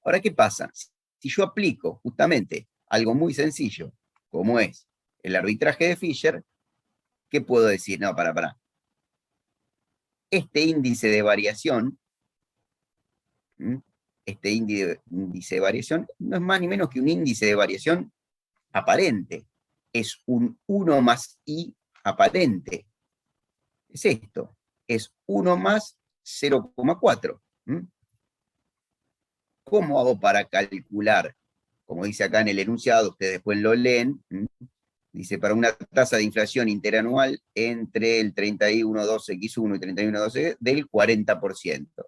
Speaker 1: Ahora, ¿qué pasa? Si yo aplico justamente algo muy sencillo, como es el arbitraje de Fisher, ¿qué puedo decir? No, para. Este índice de variación, este índice de variación no es más ni menos que un índice de variación aparente. Es un 1 más I aparente. Es esto. Es 1 más 0,4. ¿Cómo hago para calcular? Como dice acá en el enunciado, ustedes después lo leen. Dice, para una tasa de inflación interanual entre el 31,12x1 y 31,12 del 40%.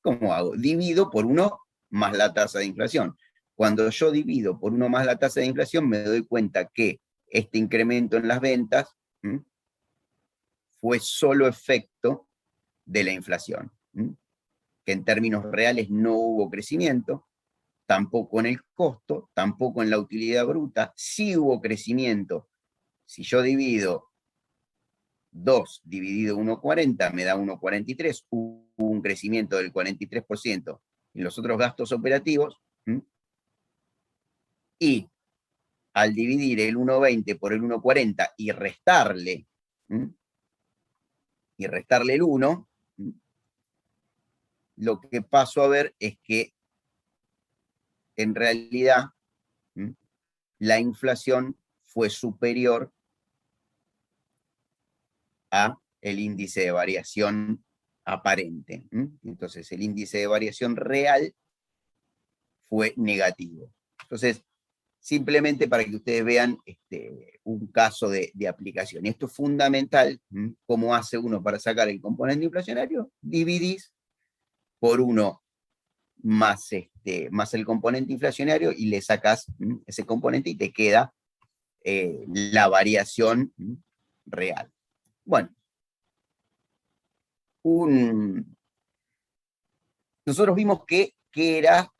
Speaker 1: ¿Cómo hago? Divido por 1 más la tasa de inflación. Cuando yo divido por 1 más la tasa de inflación, me doy cuenta que este incremento en las ventas fue solo efecto de la inflación. Que en términos reales no hubo crecimiento, tampoco en el costo, tampoco en la utilidad bruta, sí hubo crecimiento. Si yo divido 2 dividido 1,40 me da 1,43, hubo un crecimiento del 43% en los otros gastos operativos, y al dividir el 1,20 por el 1,40 y restarle el 1, lo que paso a ver es que en realidad la inflación fue superior a el índice de variación aparente. Entonces el índice de variación real fue negativo. Entonces, simplemente para que ustedes vean un caso de aplicación. Esto es fundamental. ¿Cómo hace uno para sacar el componente inflacionario? Dividís por 1 más el componente inflacionario y le sacas ese componente y te queda la variación real. Bueno, nosotros vimos que era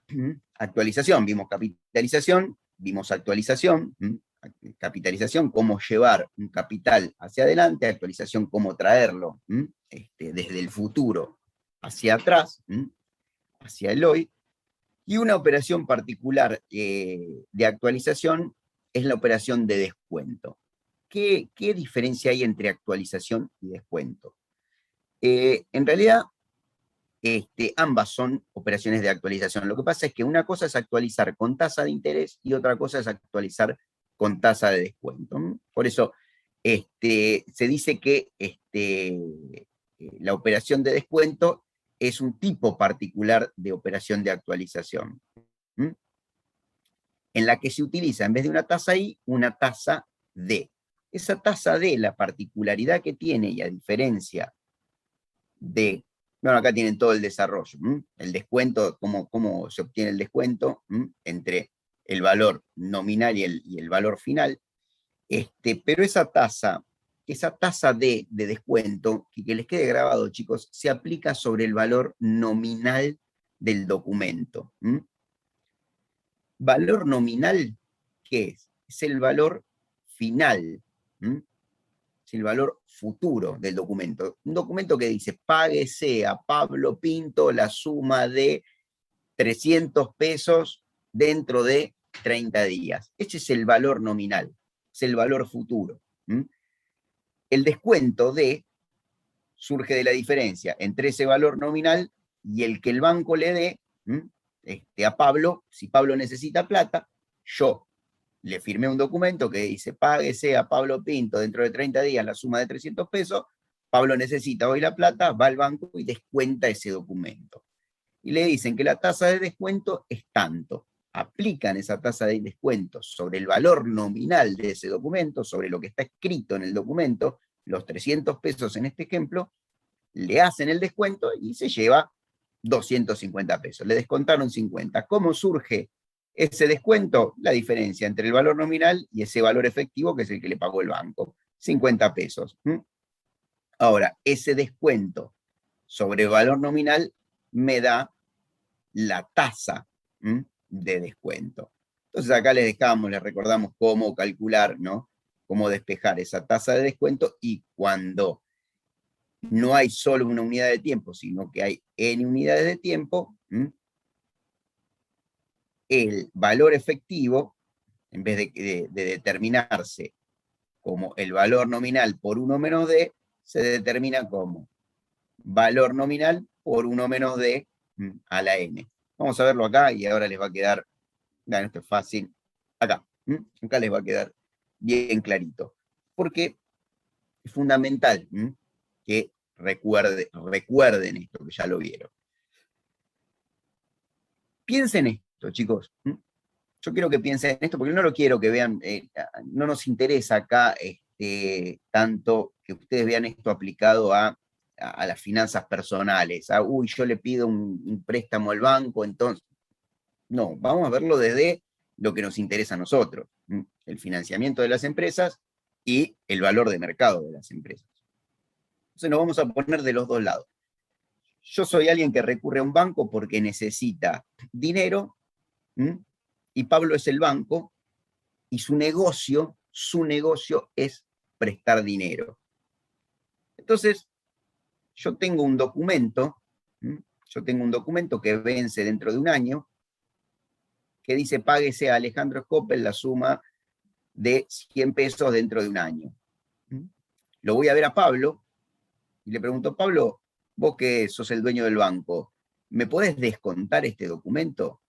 Speaker 1: actualización, vimos capitalización, vimos actualización, capitalización, cómo llevar un capital hacia adelante, actualización, cómo traerlo desde el futuro hacia atrás, hacia el hoy, y una operación particular de actualización es la operación de descuento. ¿Qué diferencia hay entre actualización y descuento? En realidad, ambas son operaciones de actualización. Lo que pasa es que una cosa es actualizar con tasa de interés y otra cosa es actualizar con tasa de descuento. Por eso se dice que la operación de descuento es un tipo particular de operación de actualización, en la que se utiliza, en vez de una tasa I, una tasa D. Esa tasa D, la particularidad que tiene, y a diferencia de, bueno, acá tienen todo el desarrollo, el descuento, cómo se obtiene el descuento entre el valor nominal y el valor final, pero esa tasa de descuento, que les quede grabado, chicos, se aplica sobre el valor nominal del documento. Valor nominal, ¿qué es? Es el valor final, es el valor futuro del documento. Un documento que dice, páguese a Pablo Pinto la suma de 300 pesos dentro de 30 días. Ese es el valor nominal, es el valor futuro. El descuento de surge de la diferencia entre ese valor nominal y el que el banco le dé a Pablo. Si Pablo necesita plata, yo le firmé un documento que dice, páguese a Pablo Pinto dentro de 30 días la suma de 300 pesos, Pablo necesita hoy la plata, va al banco y descuenta ese documento. Y le dicen que la tasa de descuento es tanto. Aplican esa tasa de descuento sobre el valor nominal de ese documento, sobre lo que está escrito en el documento, los 300 pesos en este ejemplo, le hacen el descuento y se lleva 250 pesos. Le descontaron 50. ¿Cómo surge ese descuento? La diferencia entre el valor nominal y ese valor efectivo, que es el que le pagó el banco, 50 pesos. Ahora, ese descuento sobre el valor nominal me da la tasa de descuento. Entonces acá les recordamos cómo calcular, ¿no? Cómo despejar esa tasa de descuento, y cuando no hay solo una unidad de tiempo, sino que hay n unidades de tiempo, el valor efectivo, en vez de determinarse como el valor nominal por 1 menos d, se determina como valor nominal por 1 menos d a la n. Vamos a verlo acá y ahora les va a quedar, bueno, esto es fácil, acá les va a quedar bien clarito. Porque es fundamental que recuerden esto, que ya lo vieron. Piensen esto, chicos. Yo quiero que piensen en esto, porque no lo quiero que vean, no nos interesa acá tanto que ustedes vean esto aplicado a las finanzas personales. Uy, yo le pido un préstamo al banco, entonces... No, vamos a verlo desde lo que nos interesa a nosotros, el financiamiento de las empresas y el valor de mercado de las empresas. Entonces nos vamos a poner de los dos lados. Yo soy alguien que recurre a un banco porque necesita dinero, y Pablo es el banco, y su negocio es prestar dinero. Entonces, yo tengo un documento que vence dentro de un año, que dice, páguese a Alejandro Scopel la suma de 100 pesos dentro de un año. Lo voy a ver a Pablo y le pregunto, Pablo, vos que sos el dueño del banco, ¿me podés descontar este documento?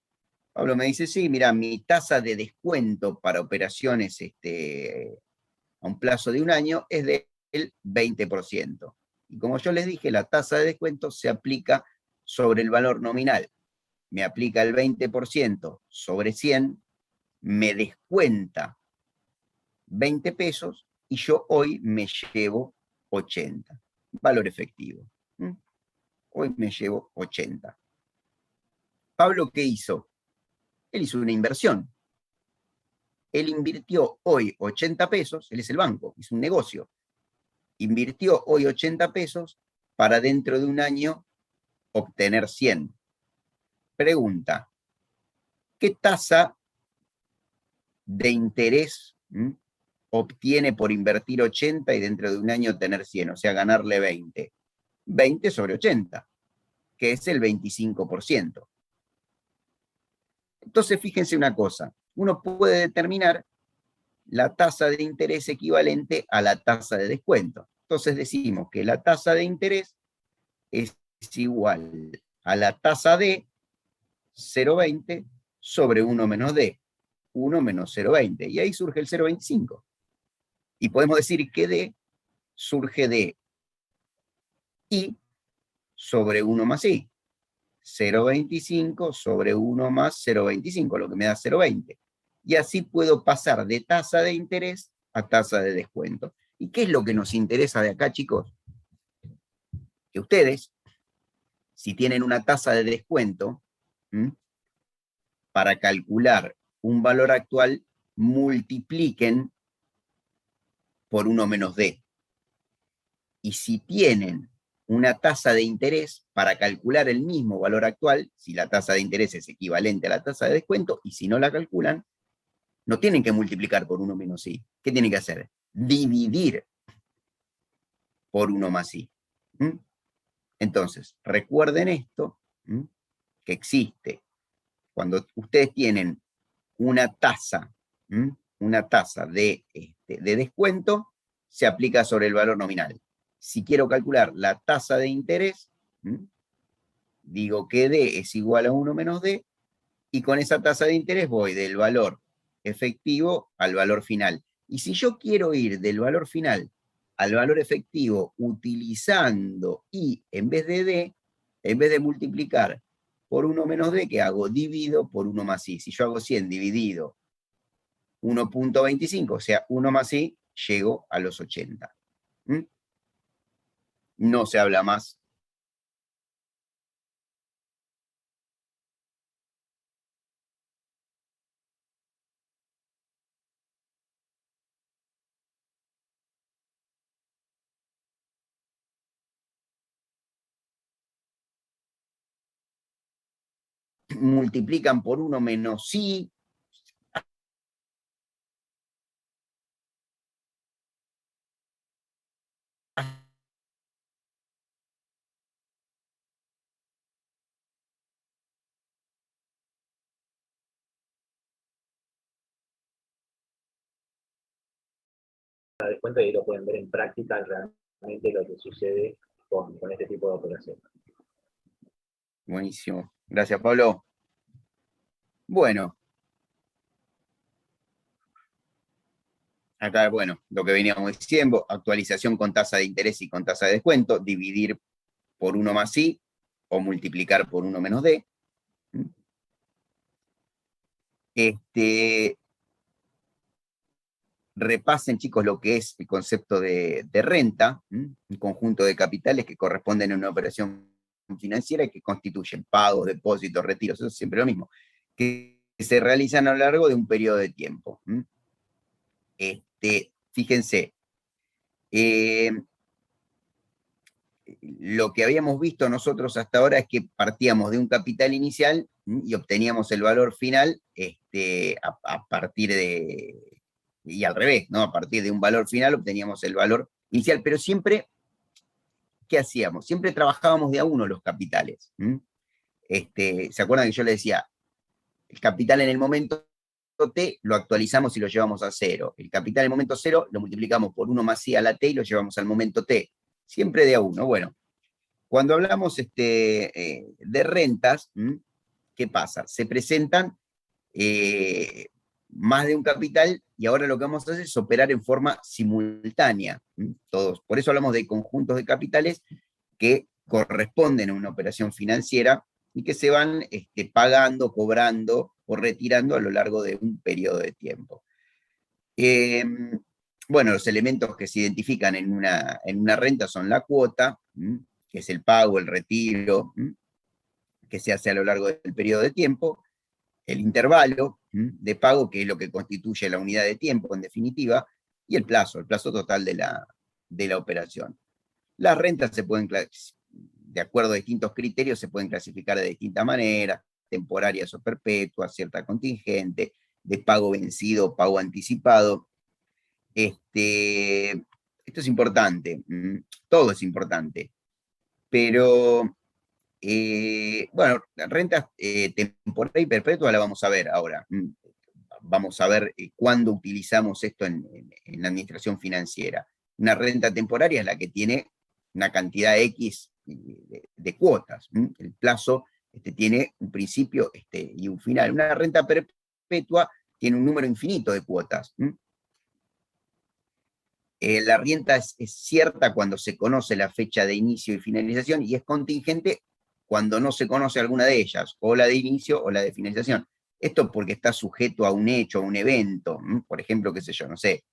Speaker 1: Pablo me dice, sí, mira, mi tasa de descuento para operaciones a un plazo de un año es del 20%. Y como yo les dije, la tasa de descuento se aplica sobre el valor nominal. Me aplica el 20% sobre 100, me descuenta 20 pesos y yo hoy me llevo 80. Valor efectivo. Hoy me llevo 80. Pablo, ¿qué hizo? Él hizo una inversión. Él invirtió hoy 80 pesos, él es el banco, es un negocio. Invirtió hoy 80 pesos para dentro de un año obtener 100. Pregunta, ¿qué tasa de interés obtiene por invertir 80 y dentro de un año tener 100? O sea, ganarle 20. 20 sobre 80, que es el 25%. Entonces, fíjense una cosa, uno puede determinar la tasa de interés equivalente a la tasa de descuento. Entonces decimos que la tasa de interés es igual a la tasa de 0,20 sobre 1 menos D. 1 menos 0,20. Y ahí surge el 0,25. Y podemos decir que D surge de I sobre 1 más I. 0,25 sobre 1 más 0,25, lo que me da 0,20. Y así puedo pasar de tasa de interés a tasa de descuento. ¿Y qué es lo que nos interesa de acá, chicos? Que ustedes, si tienen una tasa de descuento, para calcular un valor actual, multipliquen por 1 menos D. Y si tienen una tasa de interés para calcular el mismo valor actual, si la tasa de interés es equivalente a la tasa de descuento, y si no la calculan, no tienen que multiplicar por 1 menos I. ¿Qué tienen que hacer? Dividir por 1 más I. Entonces, recuerden esto, que existe. Cuando ustedes tienen una tasa de descuento, se aplica sobre el valor nominal. Si quiero calcular la tasa de interés, digo que D es igual a 1 menos D, y con esa tasa de interés voy del valor efectivo al valor final. Y si yo quiero ir del valor final al valor efectivo utilizando I en vez de D, en vez de multiplicar por 1 menos D, ¿qué hago? Divido por 1 más I. Si yo hago 100 dividido 1,25, o sea, 1 más I, llego a los 80. No se habla más. Multiplican por 1 menos I.
Speaker 2: Da cuenta y lo pueden ver en práctica realmente lo que sucede con este tipo de operaciones.
Speaker 1: Buenísimo. Gracias, Pablo. Bueno. Acá, bueno, lo que veníamos diciendo, actualización con tasa de interés y con tasa de descuento, dividir por 1 más I o multiplicar por 1 menos D. Repasen, chicos, lo que es el concepto de renta, un conjunto de capitales que corresponden a una operación financiera y que constituyen pagos, depósitos, retiros, eso es siempre lo mismo, que se realizan a lo largo de un periodo de tiempo. Fíjense, lo que habíamos visto nosotros hasta ahora es que partíamos de un capital inicial y obteníamos el valor final a partir de, y al revés, ¿no? A partir de un valor final obteníamos el valor inicial, pero siempre, ¿qué hacíamos? Siempre trabajábamos de a uno los capitales. ¿Se acuerdan que yo les decía, el capital en el momento T lo actualizamos y lo llevamos a 0. El capital en el momento 0 lo multiplicamos por 1 más I a la T y lo llevamos al momento T. Siempre de a 1. Bueno, cuando hablamos de rentas, ¿qué pasa? Se presentan más de un capital y ahora lo que vamos a hacer es operar en forma simultánea. Todos. Por eso hablamos de conjuntos de capitales que corresponden a una operación financiera y que se van pagando, cobrando o retirando a lo largo de un periodo de tiempo. Bueno, los elementos que se identifican en una renta son la cuota, que es el pago, el retiro, que se hace a lo largo del periodo de tiempo, el intervalo de pago, que es lo que constituye la unidad de tiempo, en definitiva, y el plazo total de la operación. Las rentas se pueden, de acuerdo a distintos criterios, se pueden clasificar de distintas maneras, temporarias o perpetuas, cierta contingente, de pago vencido, pago anticipado. Esto es importante, todo es importante, pero bueno, rentas temporal y perpetua la vamos a ver ahora. Vamos a ver cuándo utilizamos esto en la administración financiera. Una renta temporaria es la que tiene una cantidad X de cuotas. El plazo tiene un principio y un final. Una renta perpetua tiene un número infinito de cuotas. La renta es cierta cuando se conoce la fecha de inicio y finalización y es contingente cuando no se conoce alguna de ellas, o la de inicio o la de finalización. Esto porque está sujeto a un hecho, a un evento, por ejemplo, qué sé yo, no sé,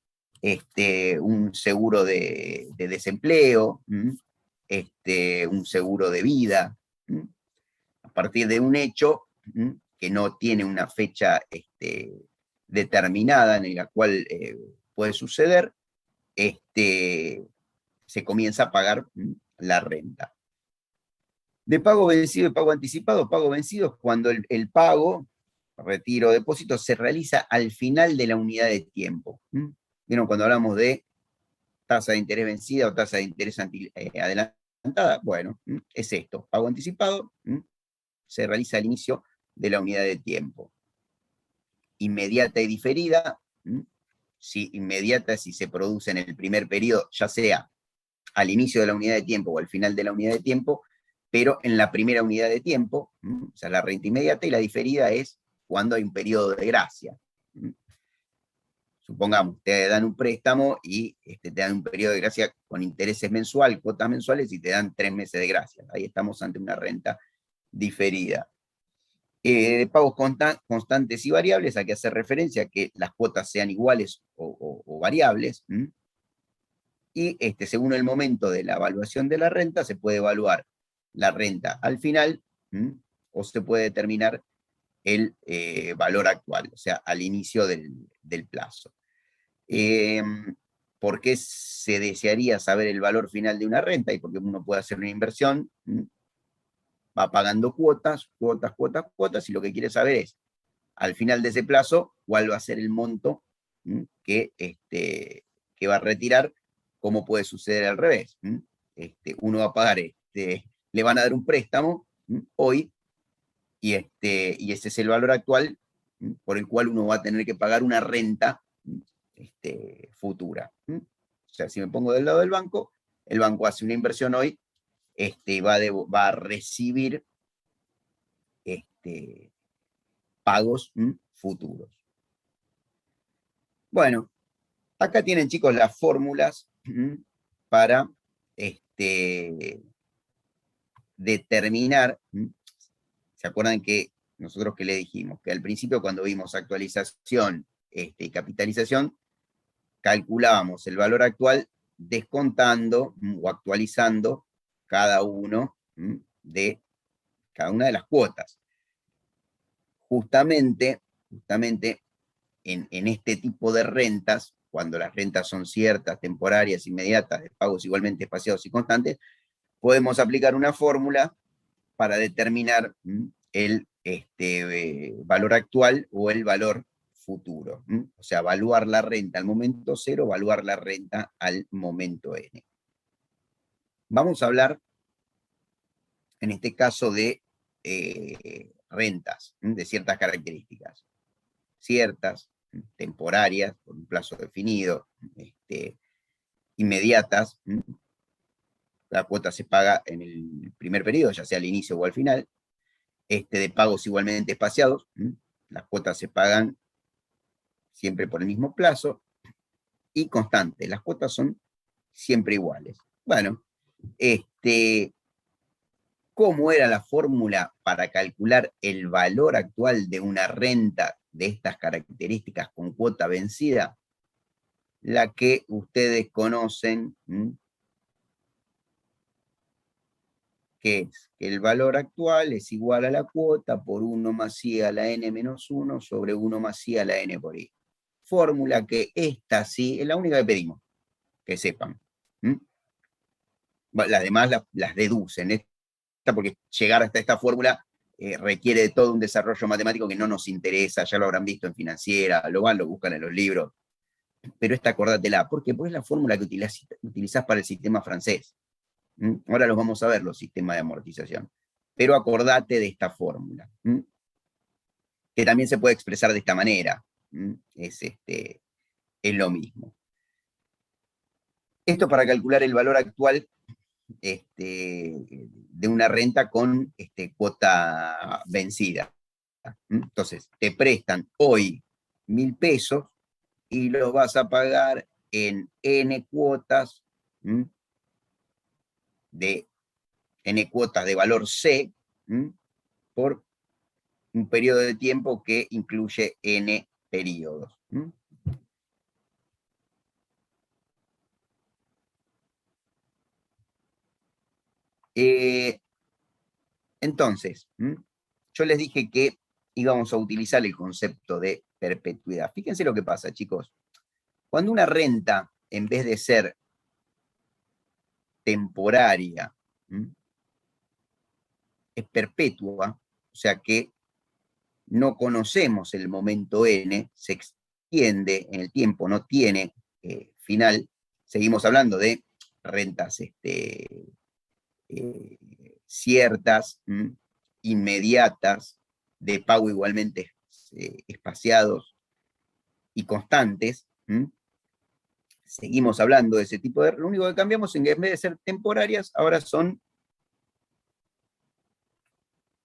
Speaker 1: un seguro de desempleo, un seguro de vida, a partir de un hecho que no tiene una fecha determinada en la cual puede suceder, se comienza a pagar la renta. De pago vencido y pago anticipado, pago vencido es cuando el pago, retiro o depósito, se realiza al final de la unidad de tiempo. ¿Vieron cuando hablamos de tasa de interés vencida o tasa de interés adelantada? Bueno, es esto, pago anticipado, se realiza al inicio de la unidad de tiempo. Inmediata y diferida, si inmediata si se produce en el primer periodo, ya sea al inicio de la unidad de tiempo o al final de la unidad de tiempo, pero en la primera unidad de tiempo, o sea, la renta inmediata, y la diferida es cuando hay un periodo de gracia. Supongamos, te dan un préstamo y te dan un periodo de gracia con intereses mensuales, cuotas mensuales, y te dan 3 meses de gracia. Ahí estamos ante una renta diferida. De pagos constantes y variables, hay que hacer referencia a que las cuotas sean iguales o variables, y según el momento de la evaluación de la renta, se puede evaluar la renta al final, o se puede determinar el valor actual, o sea, al inicio del plazo. ¿Por qué se desearía saber el valor final de una renta? Y porque uno puede hacer una inversión, va pagando cuotas, y lo que quiere saber es, al final de ese plazo, cuál va a ser el monto que va a retirar. Cómo puede suceder al revés. Uno va a pagar, le van a dar un préstamo hoy, y ese es el valor actual por el cual uno va a tener que pagar una renta futura. O sea, si me pongo del lado del banco, el banco hace una inversión hoy, va a recibir pagos futuros. Bueno, acá tienen, chicos, las fórmulas para determinar. ¿Se acuerdan que nosotros que le dijimos? Que al principio, cuando vimos actualización y capitalización, calculábamos el valor actual descontando o actualizando cada una de las cuotas. Justamente en este tipo de rentas, cuando las rentas son ciertas, temporarias, inmediatas, de pagos igualmente espaciados y constantes, podemos aplicar una fórmula para determinar el valor actual o el valor futuro. O sea, evaluar la renta al momento 0, evaluar la renta al momento n. Vamos a hablar, en este caso, de rentas, de ciertas características. ciertas, temporarias, por un plazo definido, inmediatas. La cuota se paga en el primer periodo, ya sea al inicio o al final, de pagos igualmente espaciados. Las cuotas se pagan siempre por el mismo plazo y constantes. Las cuotas son siempre iguales. Bueno, ¿cómo era la fórmula para calcular el valor actual de una renta de estas características con cuota vencida? La que ustedes conocen, que es que el valor actual es igual a la cuota por 1 más i a la n menos 1 sobre 1 más i a la n por i. Fórmula que esta sí es la única que pedimos, que sepan. Las demás las deducen. Esta, porque llegar hasta esta fórmula requiere de todo un desarrollo matemático que no nos interesa, ya lo habrán visto en Financiera, lo buscan en los libros. Pero esta acordátela. ¿Por qué? Porque es la fórmula que utilizás para el sistema francés. Ahora los vamos a ver, los sistemas de amortización. Pero acordate de esta fórmula, que también se puede expresar de esta manera. Es lo mismo. Esto para calcular el valor actual de una renta con cuota vencida. Entonces, te prestan hoy 1.000 pesos y los vas a pagar en N cuotas, de N cuotas de valor C, por un periodo de tiempo que incluye N periodos. Entonces, yo les dije que íbamos a utilizar el concepto de perpetuidad. Fíjense lo que pasa, chicos. Cuando una renta, en vez de ser temporaria, es perpetua, o sea que no conocemos el momento n, se extiende en el tiempo, no tiene final, seguimos hablando de rentas ciertas, inmediatas, de pago igualmente espaciados y constantes. Seguimos hablando de ese tipo de... Lo único que cambiamos es que en vez de ser temporarias, ahora son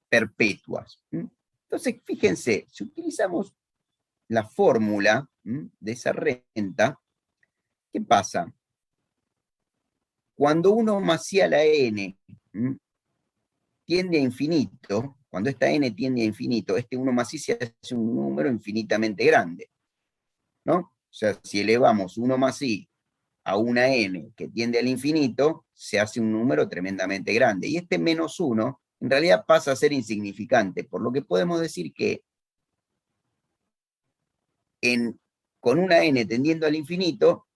Speaker 1: perpetuas. Entonces, fíjense, si utilizamos la fórmula de esa renta, ¿qué pasa? Cuando 1 más i a la n tiende a infinito, cuando esta n tiende a infinito, este 1 más i se hace un número infinitamente grande, ¿no? O sea, si elevamos 1 más i a una n que tiende al infinito, se hace un número tremendamente grande. Y este menos 1, en realidad pasa a ser insignificante, por lo que podemos decir que con una n tendiendo al infinito,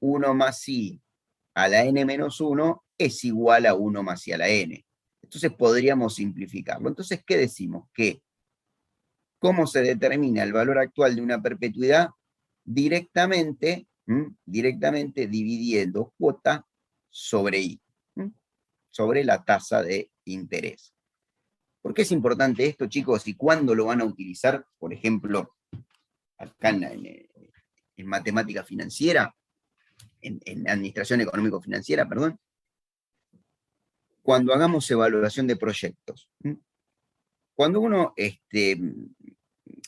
Speaker 1: 1 más i a la n menos 1 es igual a 1 más i a la n. Entonces podríamos simplificarlo. Entonces, ¿qué decimos? Que ¿cómo se determina el valor actual de una perpetuidad? Directamente dividiendo cuota sobre i, sobre la tasa de interés. ¿Por qué es importante esto, chicos? ¿Y cuándo lo van a utilizar? Por ejemplo, acá en matemática financiera, en administración económico-financiera, perdón, cuando hagamos evaluación de proyectos. Cuando uno,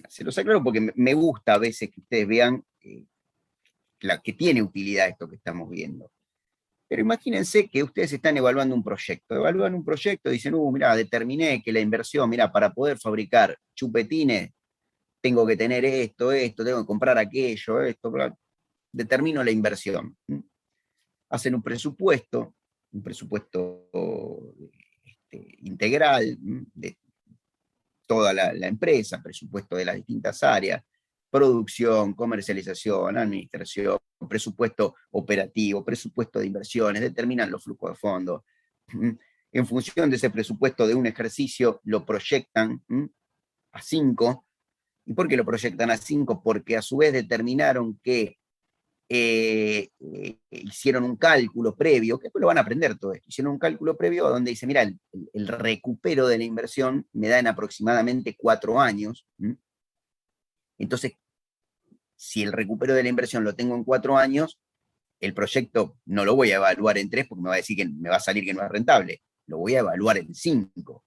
Speaker 1: se los aclaro porque me gusta a veces que ustedes vean que tiene utilidad esto que estamos viendo. Pero imagínense que ustedes están evaluando un proyecto. Evalúan un proyecto y dicen, mira, determiné que la inversión, mira, para poder fabricar chupetines, tengo que tener esto, tengo que comprar aquello, esto, bla. Determino la inversión. Hacen un presupuesto integral de toda la empresa, presupuesto de las distintas áreas, producción, comercialización, administración, presupuesto operativo, presupuesto de inversiones, determinan los flujos de fondos. En función de ese presupuesto de un ejercicio, lo proyectan a 5. ¿Y por qué lo proyectan a 5? Porque a su vez determinaron que hicieron un cálculo previo, que después lo van a aprender todo esto, hicieron un cálculo previo donde dice, mira, el recupero de la inversión me da en aproximadamente 4 años, Entonces, si el recupero de la inversión lo tengo en 4 años, el proyecto no lo voy a evaluar en 3 porque me va a decir que me va a salir que no es rentable. Lo voy a evaluar en 5.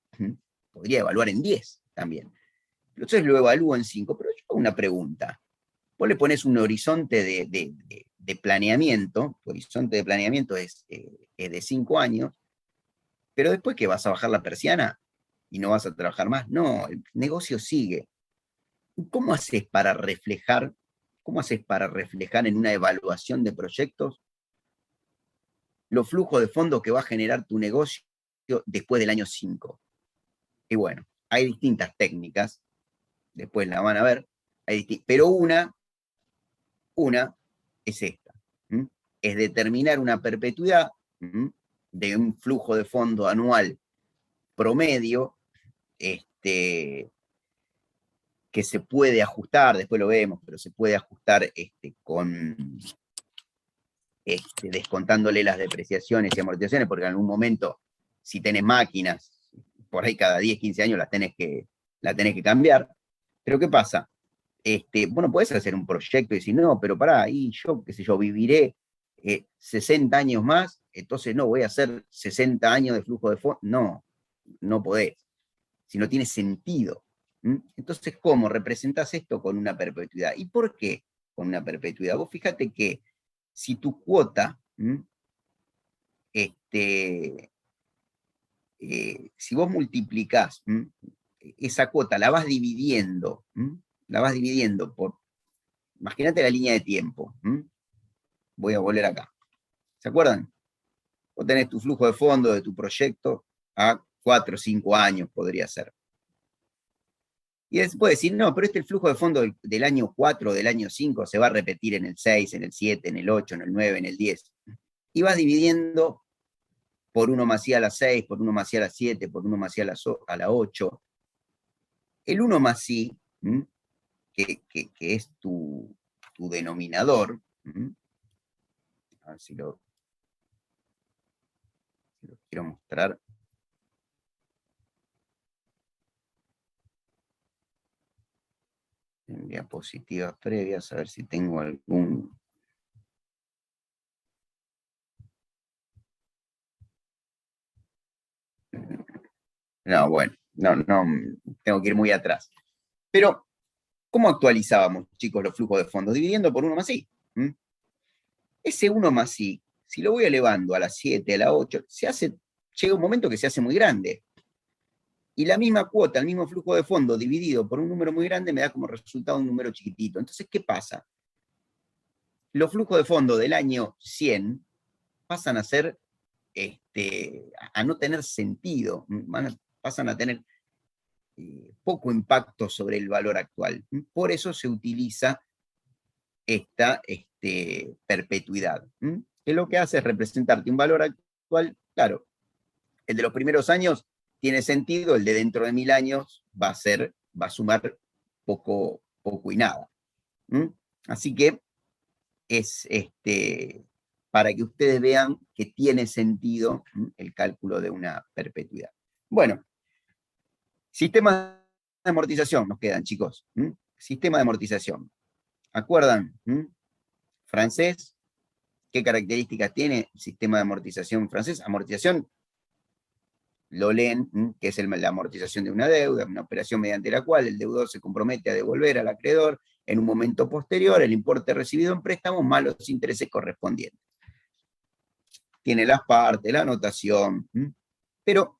Speaker 1: Podría evaluar en 10 también. Entonces lo evalúo en 5, pero yo hago una pregunta. Vos le pones un horizonte de planeamiento, tu horizonte de planeamiento es de 5 años, pero después que vas a bajar la persiana y no vas a trabajar más. No, el negocio sigue. ¿Cómo haces para reflejar, en una evaluación de proyectos los flujos de fondos que va a generar tu negocio después del año 5? Y bueno, hay distintas técnicas, después la van a ver, pero una es esta, es determinar una perpetuidad de un flujo de fondo anual promedio, que se puede ajustar, después lo vemos, pero se puede ajustar descontándole las depreciaciones y amortizaciones, porque en algún momento, si tenés máquinas, por ahí cada 10, 15 años la tenés que cambiar. Pero ¿qué pasa? Bueno, podés hacer un proyecto y decir, no, pero pará, ahí yo, qué sé yo, viviré 60 años más, entonces no, voy a hacer 60 años de flujo de fondo. No, no podés, si no tiene sentido. Entonces, ¿cómo representás esto con una perpetuidad? ¿Y por qué con una perpetuidad? Vos fíjate que si tu cuota, si vos multiplicás esa cuota, la vas dividiendo por, imagínate la línea de tiempo. Voy a volver acá. ¿Se acuerdan? Vos tenés tu flujo de fondo de tu proyecto a 4 o 5 años, podría ser. Y después decir, no, pero el flujo de fondo del año 4 o del año 5 se va a repetir en el 6, en el 7, en el 8, en el 9, en el 10. Y vas dividiendo por 1 más i a la 6, por 1 más i a la 7, por 1 más i a la 8. El 1 más i, que es tu denominador, a ver si lo quiero mostrar. En diapositivas previas, a ver si tengo algún... No, bueno, no, tengo que ir muy atrás. Pero, ¿cómo actualizábamos, chicos, los flujos de fondos? Dividiendo por 1 más i. Ese 1 más i, si lo voy elevando a la 7, a la 8, llega un momento que se hace muy grande. Y la misma cuota, el mismo flujo de fondo dividido por un número muy grande me da como resultado un número chiquitito. Entonces, ¿qué pasa? Los flujos de fondo del año 100 pasan a ser, a no tener sentido, pasan a tener poco impacto sobre el valor actual. Por eso se utiliza esta perpetuidad, que lo que hace es representarte un valor actual. Claro, el de los primeros años tiene sentido, el de dentro de 1000 años va a sumar poco y nada. Así que es para que ustedes vean que tiene sentido el cálculo de una perpetuidad. Bueno, sistema de amortización nos quedan, chicos. Sistema de amortización. ¿Acuerdan? Francés. ¿Qué características tiene el sistema de amortización francés? Amortización, lo leen, que es la amortización de una deuda, una operación mediante la cual el deudor se compromete a devolver al acreedor en un momento posterior el importe recibido en préstamo más los intereses correspondientes. Tiene las partes, la anotación, pero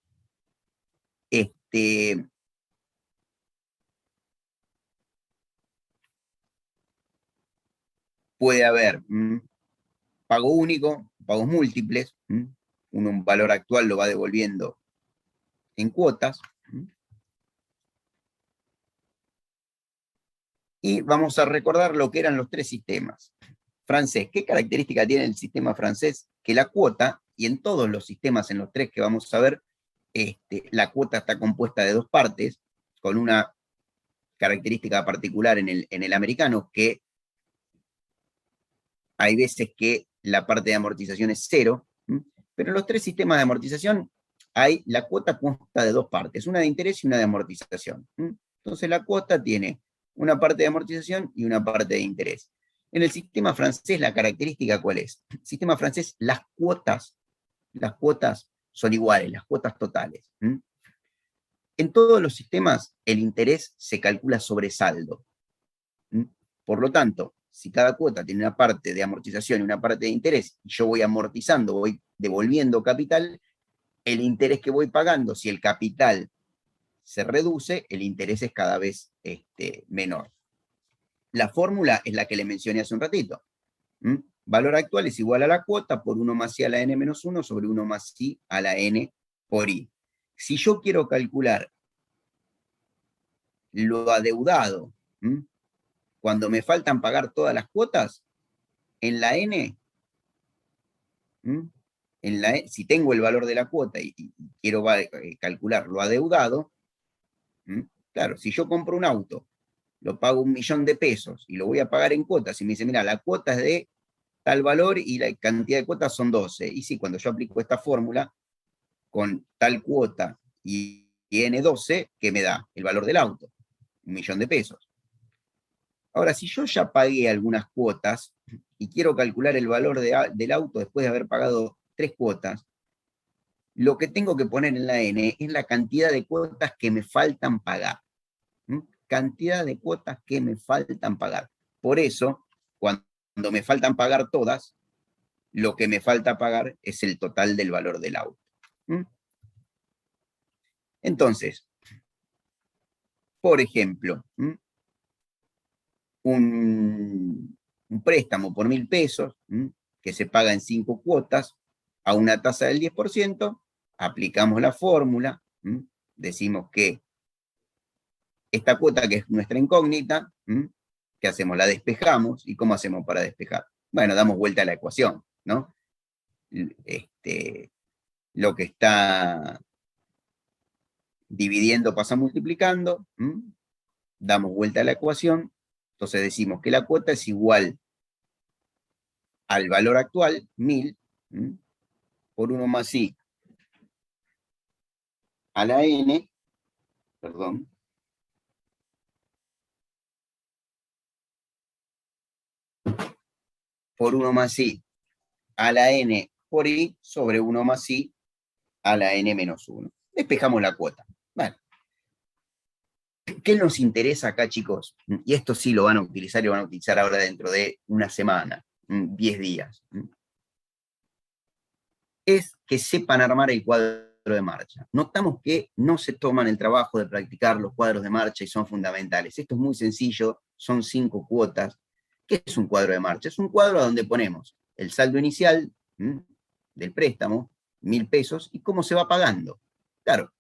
Speaker 1: puede haber pago único, pagos múltiples, uno un valor actual lo va devolviendo en cuotas, y vamos a recordar lo que eran los 3 sistemas. Francés, ¿qué característica tiene el sistema francés? Que la cuota, y en todos los sistemas, en los 3 que vamos a ver, la cuota está compuesta de 2 partes, con una característica particular en el americano, que hay veces que la parte de amortización es 0, pero en los 3 sistemas de amortización la cuota consta de 2 partes, una de interés y una de amortización. Entonces la cuota tiene una parte de amortización y una parte de interés. En el sistema francés, ¿la característica cuál es? En el sistema francés, las cuotas son iguales, las cuotas totales. En todos los sistemas, el interés se calcula sobre saldo. Por lo tanto, si cada cuota tiene una parte de amortización y una parte de interés, y yo voy amortizando, voy devolviendo capital, el interés que voy pagando, si el capital se reduce, el interés es cada vez menor. La fórmula es la que le mencioné hace un ratito. Valor actual es igual a la cuota por 1 más i a la n menos 1 sobre 1 más i a la n por i. Si yo quiero calcular lo adeudado, cuando me faltan pagar todas las cuotas, en la n, si tengo el valor de la cuota y quiero calcular lo adeudado, claro, si yo compro un auto, lo pago 1.000.000 de pesos y lo voy a pagar en cuotas, y me dice, mira, la cuota es de tal valor y la cantidad de cuotas son 12. Y sí, cuando yo aplico esta fórmula, con tal cuota y N12, ¿qué me da? El valor del auto, 1.000.000 de pesos. Ahora, si yo ya pagué algunas cuotas y quiero calcular el valor del auto después de haber pagado 3 cuotas, lo que tengo que poner en la N es la cantidad de cuotas que me faltan pagar. Cantidad de cuotas que me faltan pagar. Por eso, cuando me faltan pagar todas, lo que me falta pagar es el total del valor del auto. Entonces, por ejemplo, un préstamo por 1.000 pesos, que se paga en 5 cuotas, a una tasa del 10%, aplicamos la fórmula, decimos que esta cuota, que es nuestra incógnita, ¿qué hacemos? La despejamos. ¿Y cómo hacemos para despejar? Bueno, damos vuelta a la ecuación, ¿no? Lo que está dividiendo pasa multiplicando, damos vuelta a la ecuación, entonces decimos que la cuota es igual al valor actual, 1.000, por 1 más i a la n, perdón, por 1 más i a la n por i sobre 1 más i a la n menos 1. Despejamos la cuota. Bueno, ¿qué nos interesa acá, chicos? Y esto sí lo van a utilizar y lo van a utilizar ahora dentro de una semana, 10 días. Es que sepan armar el cuadro de marcha. Notamos que no se toman el trabajo de practicar los cuadros de marcha y son fundamentales. Esto es muy sencillo, son 5 cuotas. ¿Qué es un cuadro de marcha? Es un cuadro donde ponemos el saldo inicial del préstamo, 1.000 pesos, y cómo se va pagando. Claro,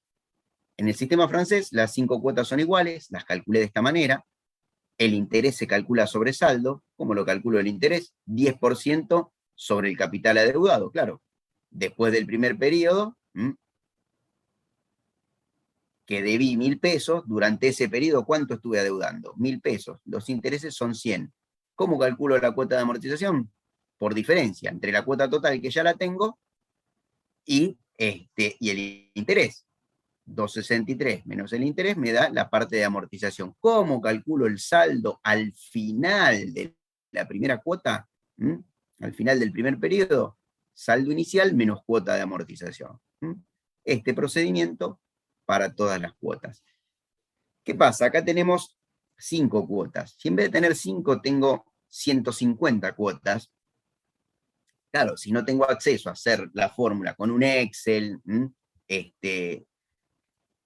Speaker 1: en el sistema francés las 5 cuotas son iguales, las calculé de esta manera. El interés se calcula sobre saldo. ¿Cómo lo calculo el interés? 10% sobre el capital adeudado, claro. Después del primer periodo, que debí 1.000 pesos, durante ese periodo, ¿cuánto estuve adeudando? 1.000 pesos. Los intereses son 100. ¿Cómo calculo la cuota de amortización? Por diferencia entre la cuota total, que ya la tengo, y el interés. 263 menos el interés me da la parte de amortización. ¿Cómo calculo el saldo al final de la primera cuota? Al final del primer periodo, saldo inicial menos cuota de amortización. Este procedimiento para todas las cuotas. ¿Qué pasa? Acá tenemos 5 cuotas. Si en vez de tener 5 tengo 150 cuotas, claro, si no tengo acceso a hacer la fórmula con un Excel,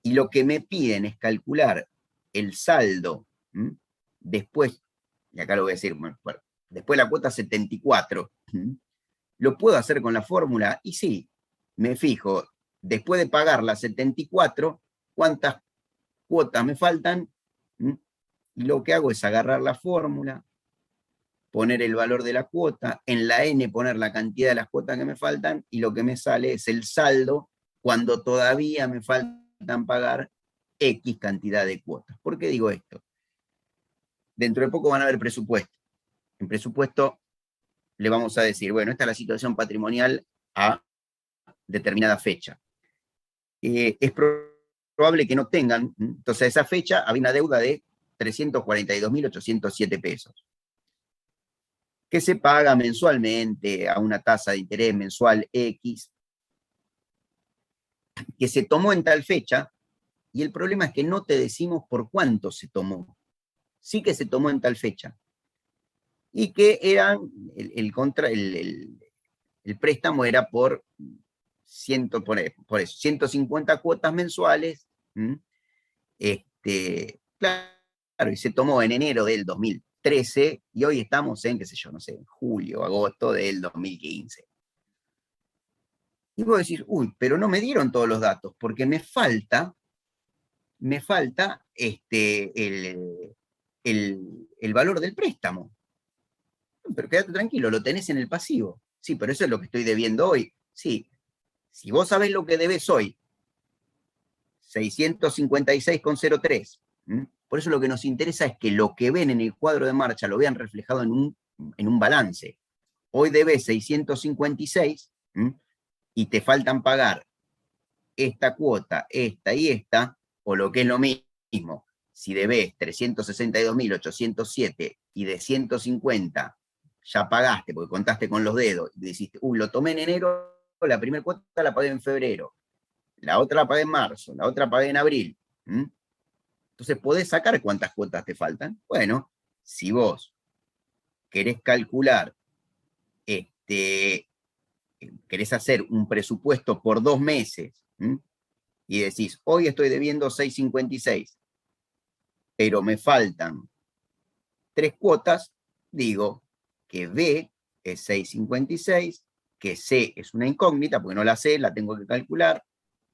Speaker 1: y lo que me piden es calcular el saldo después, y acá lo voy a decir, bueno, después la cuota 74, ¿lo puedo hacer con la fórmula? Y sí, me fijo, después de pagar la 74, ¿cuántas cuotas me faltan? Y lo que hago es agarrar la fórmula, poner el valor de la cuota, en la n poner la cantidad de las cuotas que me faltan, y lo que me sale es el saldo cuando todavía me faltan pagar X cantidad de cuotas. ¿Por qué digo esto? Dentro de poco van a haber presupuesto. En presupuesto le vamos a decir, bueno, esta es la situación patrimonial a determinada fecha. Es probable que no tengan, entonces a esa fecha había una deuda de 342.807 pesos, que se paga mensualmente a una tasa de interés mensual X, que se tomó en tal fecha, y el problema es que no te decimos por cuánto se tomó. Sí que se tomó en tal fecha. Y que eran, el préstamo era por 150 cuotas mensuales. Claro, y se tomó en enero del 2013, y hoy estamos en, qué sé yo, no sé, en julio, agosto del 2015. Y vos decís, uy, pero no me dieron todos los datos, porque me falta el valor del préstamo. Pero quédate tranquilo, lo tenés en el pasivo. Sí, pero eso es lo que estoy debiendo hoy. Sí, si vos sabés lo que debes hoy, 656,03. Por eso lo que nos interesa es que lo que ven en el cuadro de marcha lo vean reflejado en un balance. Hoy debes 656 y te faltan pagar esta cuota, esta y esta, o lo que es lo mismo, si debes 362.807 y de 150 ya pagaste porque contaste con los dedos y dijiste, lo tomé en enero, la primera cuota la pagué en febrero, la otra la pagué en marzo, la otra la pagué en abril. Entonces, ¿podés sacar cuántas cuotas te faltan? Bueno, si vos querés calcular, querés hacer un presupuesto por 2 meses, y decís, hoy estoy debiendo 656, pero me faltan 3 cuotas, digo que B es 656, que C es una incógnita, porque no la sé, la tengo que calcular,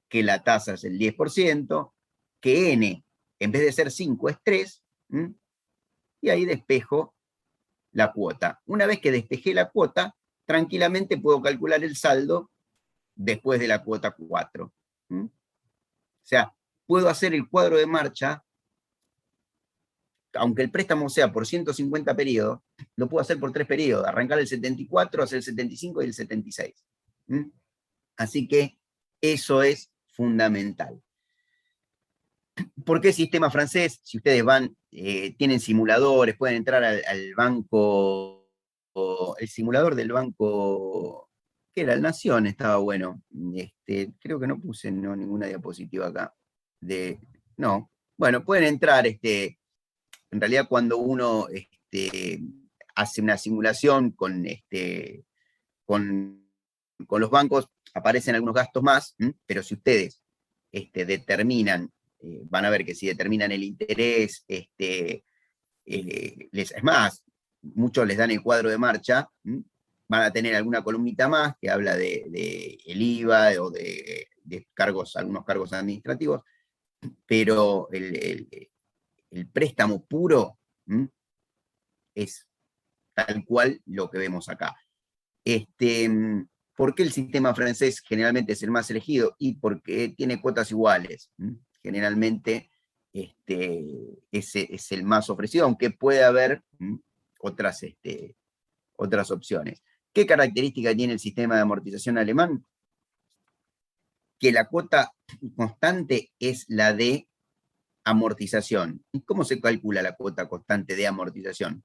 Speaker 1: que la tasa es el 10%, que N, en vez de ser 5, es 3, y ahí despejo la cuota. Una vez que despejé la cuota, tranquilamente puedo calcular el saldo después de la cuota 4. O sea, puedo hacer el cuadro de marcha, aunque el préstamo sea por 150 periodos, lo puedo hacer por 3 periodos, arrancar el 74, hacer el 75 y el 76. Así que eso es fundamental. ¿Por qué sistema francés? Si ustedes van, tienen simuladores, pueden entrar al banco, el simulador del banco, que era el Nación, estaba bueno. Creo que no puse ninguna diapositiva acá. No, bueno, pueden entrar, en realidad cuando uno hace una simulación con los bancos, aparecen algunos gastos más, pero si ustedes determinan, van a ver que si determinan el interés, es más, muchos les dan el cuadro de marcha, van a tener alguna columnita más que habla de el IVA o de cargos, algunos cargos administrativos, pero el préstamo puro es tal cual lo que vemos acá. ¿Por qué el sistema francés generalmente es el más elegido? Y porque tiene cuotas iguales. Generalmente ese es el más ofrecido, aunque puede haber otras opciones. ¿Qué característica tiene el sistema de amortización alemán? Que la cuota constante es la de amortización. ¿Y cómo se calcula la cuota constante de amortización?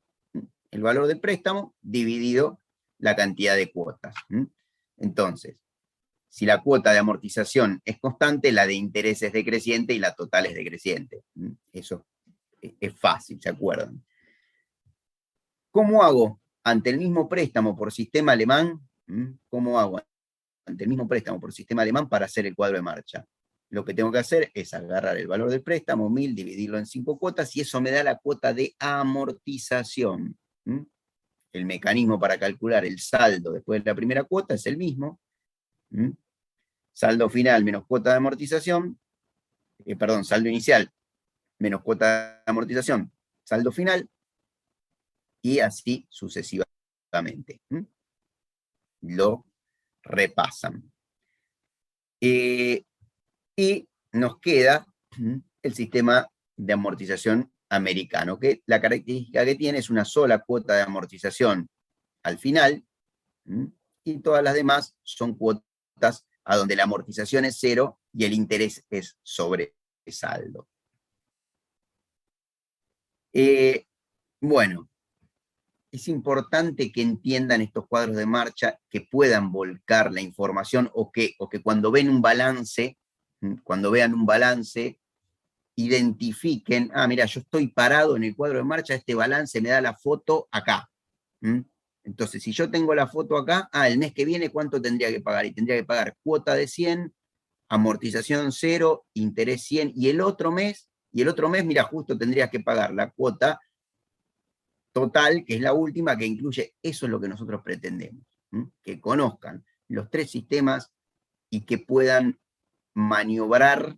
Speaker 1: El valor del préstamo dividido la cantidad de cuotas. Entonces, si la cuota de amortización es constante, la de interés es decreciente y la total es decreciente. Eso es fácil, ¿se acuerdan? ¿Cómo hago ante el mismo préstamo por sistema alemán? ¿Cómo hago ante el mismo préstamo por sistema alemán para hacer el cuadro de marcha? Lo que tengo que hacer es agarrar el valor del préstamo, 1000, dividirlo en 5 cuotas, y eso me da la cuota de amortización. El mecanismo para calcular el saldo después de la primera cuota es el mismo. Saldo final menos cuota de amortización, saldo inicial menos cuota de amortización, saldo final, y así sucesivamente. Lo repasan. Y nos queda el sistema de amortización americano, que la característica que tiene es una sola cuota de amortización al final, y todas las demás son cuotas a donde la amortización es 0 y el interés es sobre saldo. Bueno, es importante que entiendan estos cuadros de marcha, que puedan volcar la información o que cuando ven un balance, cuando vean un balance, identifiquen, mira, yo estoy parado en el cuadro de marcha, este balance me da la foto acá. Entonces, si yo tengo la foto acá, el mes que viene, ¿cuánto tendría que pagar? Y tendría que pagar cuota de 100, amortización 0, interés 100, y el otro mes, mira, justo tendrías que pagar la cuota total, que es la última, que incluye, eso es lo que nosotros pretendemos, que conozcan los tres sistemas y que puedan maniobrar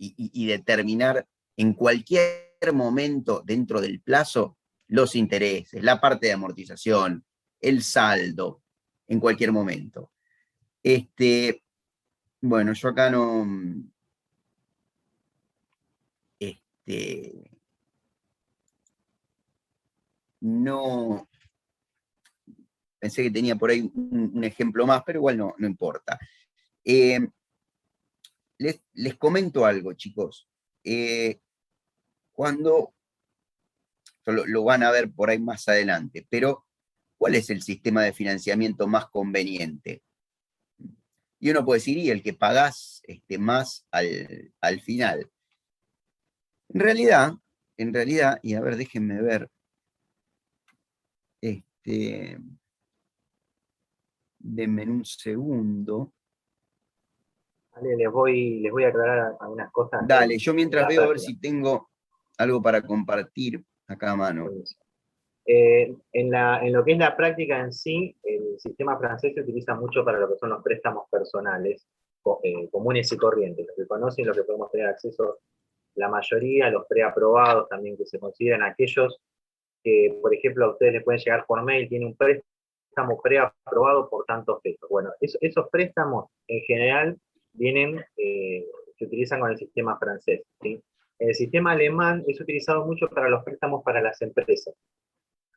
Speaker 1: y determinar en cualquier momento dentro del plazo los intereses, la parte de amortización, el saldo, en cualquier momento. Bueno, yo acá no... no... Pensé que tenía por ahí un ejemplo más, pero igual no importa. Les comento algo, chicos. Cuando lo van a ver por ahí más adelante, pero ¿cuál es el sistema de financiamiento más conveniente? Y uno puede decir, y el que pagás más al final. En realidad, y a ver, déjenme ver, denme un segundo.
Speaker 2: Vale, les voy a aclarar algunas cosas.
Speaker 1: Dale, yo mientras veo a ver si tengo algo para compartir acá a mano.
Speaker 2: En lo que es la práctica en sí, el sistema francés se utiliza mucho para lo que son los préstamos personales comunes y corrientes, los que conocen, los que podemos tener acceso la mayoría, los preaprobados también, que se consideran aquellos que, por ejemplo, a ustedes les pueden llegar por mail, tiene un préstamo preaprobado por tantos pesos. Bueno, esos préstamos en general se utilizan con el sistema francés, ¿sí? El sistema alemán es utilizado mucho para los préstamos para las empresas,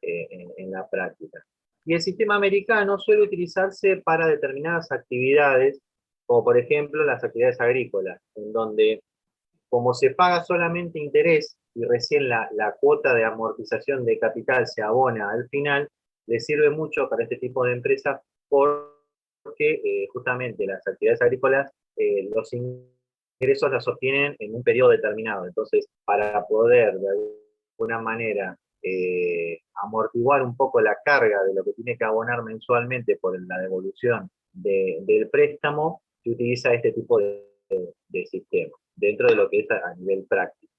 Speaker 2: en la práctica. Y el sistema americano suele utilizarse para determinadas actividades, como por ejemplo las actividades agrícolas, en donde como se paga solamente interés y recién la cuota de amortización de capital se abona al final, le sirve mucho para este tipo de empresas porque justamente las actividades agrícolas, los ingresos las obtienen en un periodo determinado. Entonces, para poder de alguna manera amortiguar un poco la carga de lo que tiene que abonar mensualmente por la devolución del préstamo, se utiliza este tipo de sistema dentro de lo que es a nivel práctico.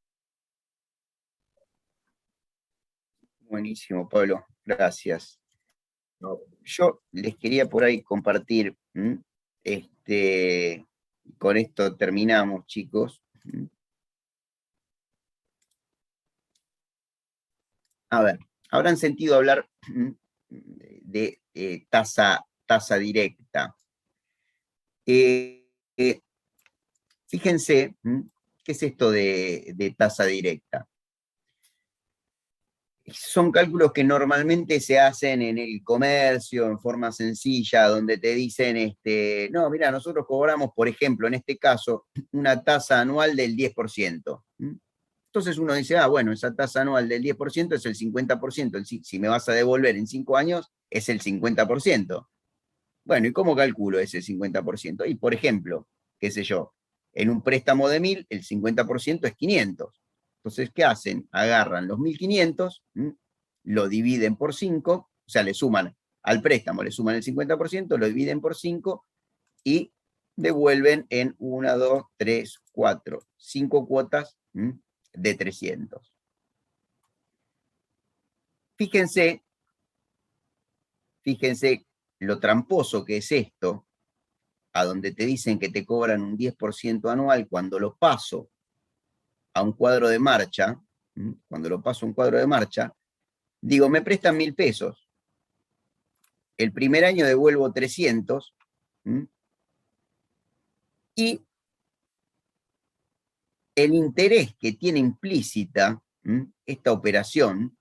Speaker 1: Buenísimo, Pablo, gracias.
Speaker 2: ¿No?
Speaker 1: Yo les quería por ahí compartir, con esto terminamos, chicos. A ver, habrán sentido hablar de tasa directa. Fíjense, ¿qué es esto de tasa directa? Son cálculos que normalmente se hacen en el comercio, en forma sencilla, donde te dicen, no, mira, nosotros cobramos, por ejemplo, en este caso, una tasa anual del 10%. Entonces uno dice, bueno, esa tasa anual del 10% es el 50%, si me vas a devolver en 5 años, es el 50%. Bueno, ¿y cómo calculo ese 50%? Y, por ejemplo, qué sé yo, en un préstamo de 1.000, el 50% es 500. Entonces, ¿qué hacen? Agarran los 1.500, lo dividen por 5, o sea, le suman al préstamo, le suman el 50%, lo dividen por 5 y devuelven en 1, 2, 3, 4, 5 cuotas de 300. Fíjense lo tramposo que es esto, a donde te dicen que te cobran un 10% anual, cuando lo paso a un cuadro de marcha, digo, me prestan 1.000 pesos. El primer año devuelvo 300, y el interés que tiene implícita esta operación,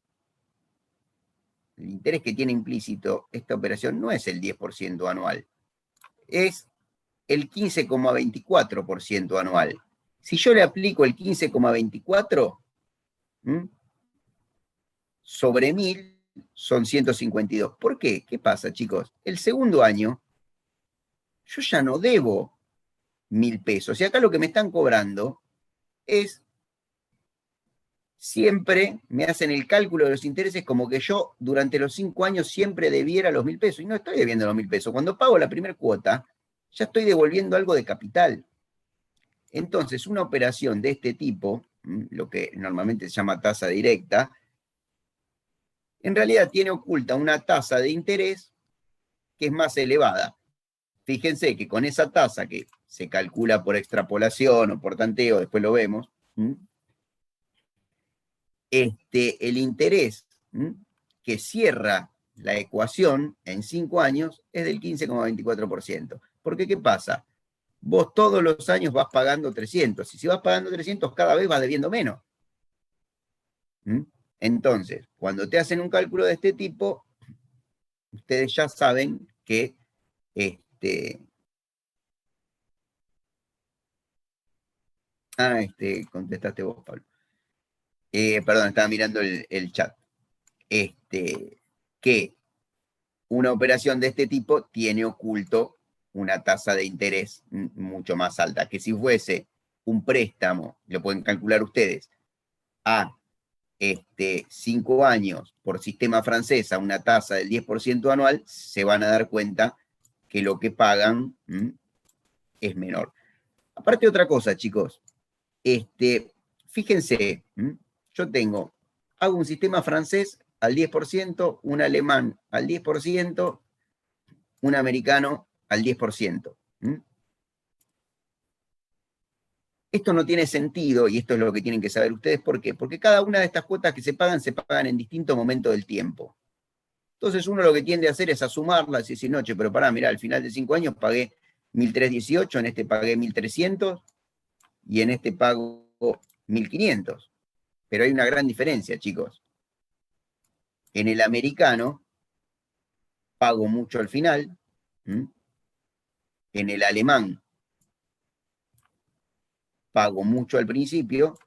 Speaker 1: el interés que tiene implícito esta operación no es el 10% anual, es el 15,24% anual. Si yo le aplico el 15,24, sobre 1000 son 152. ¿Por qué? ¿Qué pasa, chicos? El segundo año, yo ya no debo 1000 pesos. Y acá lo que me están cobrando es, siempre me hacen el cálculo de los intereses como que yo durante los 5 años siempre debiera los 1000 pesos. Y no estoy debiendo los 1000 pesos. Cuando pago la primera cuota, ya estoy devolviendo algo de capital. Entonces, una operación de este tipo, lo que normalmente se llama tasa directa, en realidad tiene oculta una tasa de interés que es más elevada. Fíjense que con esa tasa que se calcula por extrapolación o por tanteo, después lo vemos, el interés que cierra la ecuación en 5 años es del 15,24%. Porque, ¿qué pasa? Vos todos los años vas pagando 300, y si vas pagando 300, cada vez vas debiendo menos. Entonces, cuando te hacen un cálculo de este tipo, ustedes ya saben que contestaste vos, Pablo. Perdón, estaba mirando el chat. Que una operación de este tipo tiene oculto una tasa de interés mucho más alta, que si fuese un préstamo, lo pueden calcular ustedes, a 5 años por sistema francés a una tasa del 10% anual, se van a dar cuenta que lo que pagan es menor. Aparte, otra cosa, chicos, fíjense, yo hago un sistema francés al 10%, un alemán al 10%, un americano al 10%. Esto no tiene sentido, y esto es lo que tienen que saber ustedes. ¿Por qué? Porque cada una de estas cuotas que se pagan en distinto momento del tiempo. Entonces uno lo que tiende a hacer es a sumarlas y decir, no, pero pará, mirá, al final de 5 años pagué 1.318, en este pagué 1.300 y en este pago 1.500. Pero hay una gran diferencia, chicos. En el americano pago mucho al final. En el alemán pago mucho al principio.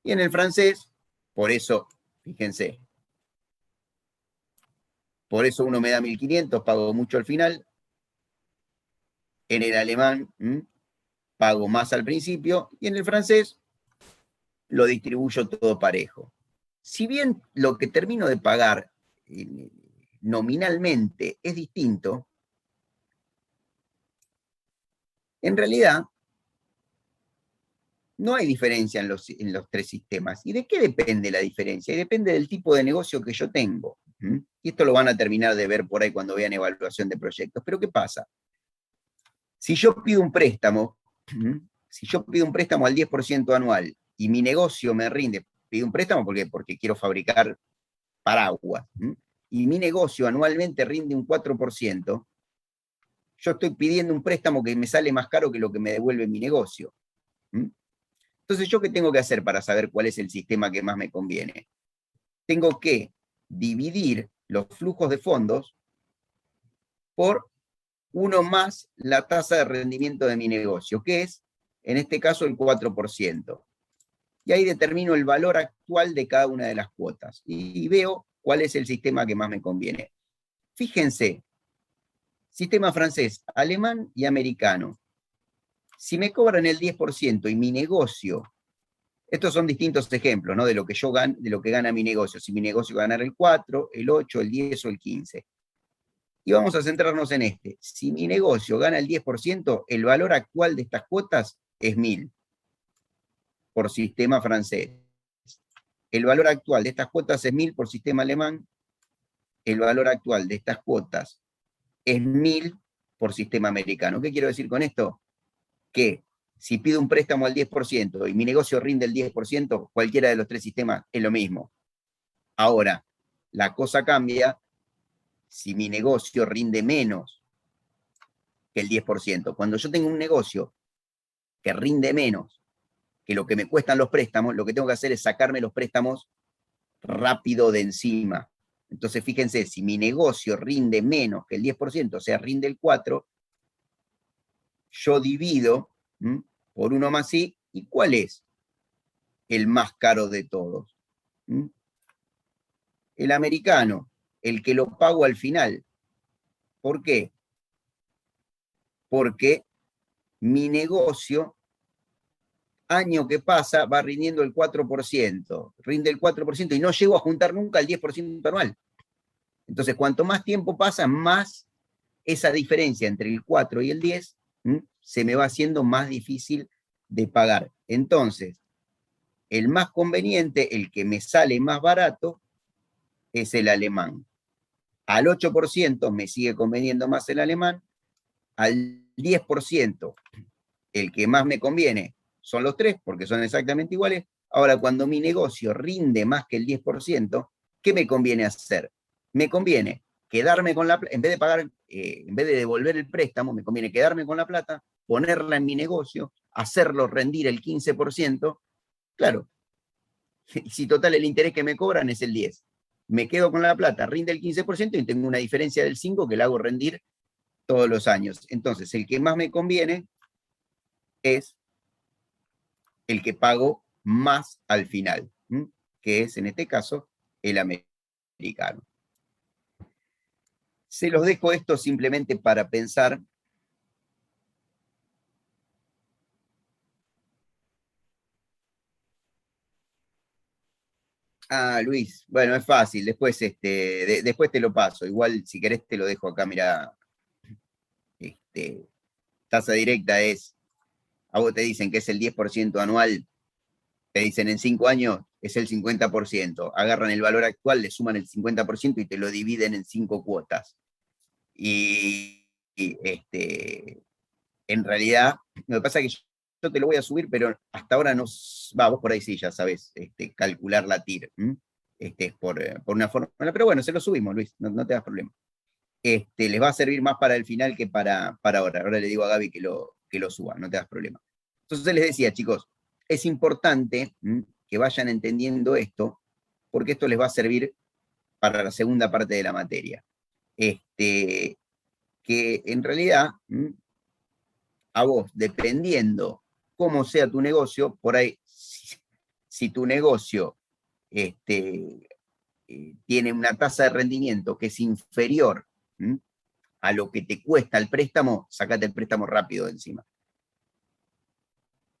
Speaker 1: Y en el francés, por eso, fíjense, por eso uno me da 1.500, pago mucho al final. En el alemán, pago más al principio. Y en el francés, lo distribuyo todo parejo. Si bien lo que termino de pagar nominalmente es distinto, en realidad no hay diferencia en los 3 sistemas. ¿Y de qué depende la diferencia? Y depende del tipo de negocio que yo tengo. Y esto lo van a terminar de ver por ahí cuando vean evaluación de proyectos. Pero ¿qué pasa? Si yo pido un préstamo, al 10% anual y mi negocio me rinde, pido un préstamo porque quiero fabricar paraguas, y mi negocio anualmente rinde un 4%, yo estoy pidiendo un préstamo que me sale más caro que lo que me devuelve mi negocio. Entonces, ¿yo qué tengo que hacer para saber cuál es el sistema que más me conviene? Tengo que dividir los flujos de fondos por 1 más la tasa de rendimiento de mi negocio, que es, en este caso, el 4%. Y ahí determino el valor actual de cada una de las cuotas y veo cuál es el sistema que más me conviene. Fíjense, sistema francés, alemán y americano. Si me cobran el 10% y mi negocio, estos son distintos ejemplos, ¿no? De lo que yo gano, de lo que gana mi negocio. Si mi negocio gana el 4, el 8, el 10 o el 15. Y vamos a centrarnos en este. Si mi negocio gana el 10%, el valor actual de estas cuotas es 1.000 por sistema francés. El valor actual de estas cuotas es 1.000 por sistema alemán. El valor actual de estas cuotas es 1.000 por sistema americano. ¿Qué quiero decir con esto? Que si pido un préstamo al 10% y mi negocio rinde el 10%, cualquiera de los 3 sistemas es lo mismo. Ahora, la cosa cambia si mi negocio rinde menos que el 10%. Cuando yo tengo un negocio que rinde menos que lo que me cuestan los préstamos, lo que tengo que hacer es sacarme los préstamos rápido de encima. Entonces, fíjense, si mi negocio rinde menos que el 10%, o sea, rinde el 4%, yo divido por 1 más I. ¿Y cuál es el más caro de todos? ¿Mm? El americano, el que lo pago al final. ¿Por qué? Porque mi negocio, año que pasa, va rindiendo el 4%, rinde el 4% y no llego a juntar nunca el 10% anual. Entonces, cuanto más tiempo pasa, más esa diferencia entre el 4 y el 10 se me va haciendo más difícil de pagar. Entonces, el más conveniente, el que me sale más barato, es el alemán. Al 8% me sigue conveniendo más el alemán, al 10% el que más me conviene son los tres, porque son exactamente iguales. Ahora, cuando mi negocio rinde más que el 10%, ¿qué me conviene hacer? Me conviene quedarme con la plata, en vez de pagar, en vez de devolver el préstamo, me conviene quedarme con la plata, ponerla en mi negocio, hacerlo rendir el 15%. Claro, si total el interés que me cobran es el 10%, me quedo con la plata, rinde el 15% y tengo una diferencia del 5% que la hago rendir todos los años. Entonces, el que más me conviene es el que pago más al final, que es en este caso el americano. Se los dejo esto simplemente para pensar. Ah, Luis, bueno, es fácil, después, después te lo paso. Igual, si querés, te lo dejo acá, mira, tasa directa es, a vos te dicen que es el 10% anual, te dicen en 5 años es el 50%. Agarran el valor actual, le suman el 50% y te lo dividen en 5 cuotas. Y en realidad, lo que pasa es que yo te lo voy a subir, pero hasta ahora no, vos por ahí sí ya sabes calcular la TIR, por una forma, pero bueno, se lo subimos, Luis, no te das problema. Les va a servir más para el final que para ahora. Ahora le digo a Gaby que lo suba, no te das problema. Entonces les decía, chicos, es importante que vayan entendiendo esto, porque esto les va a servir para la segunda parte de la materia. Que en realidad, a vos, dependiendo cómo sea tu negocio, por ahí, si tu negocio tiene una tasa de rendimiento que es inferior a lo que te cuesta el préstamo, sacate el préstamo rápido de encima.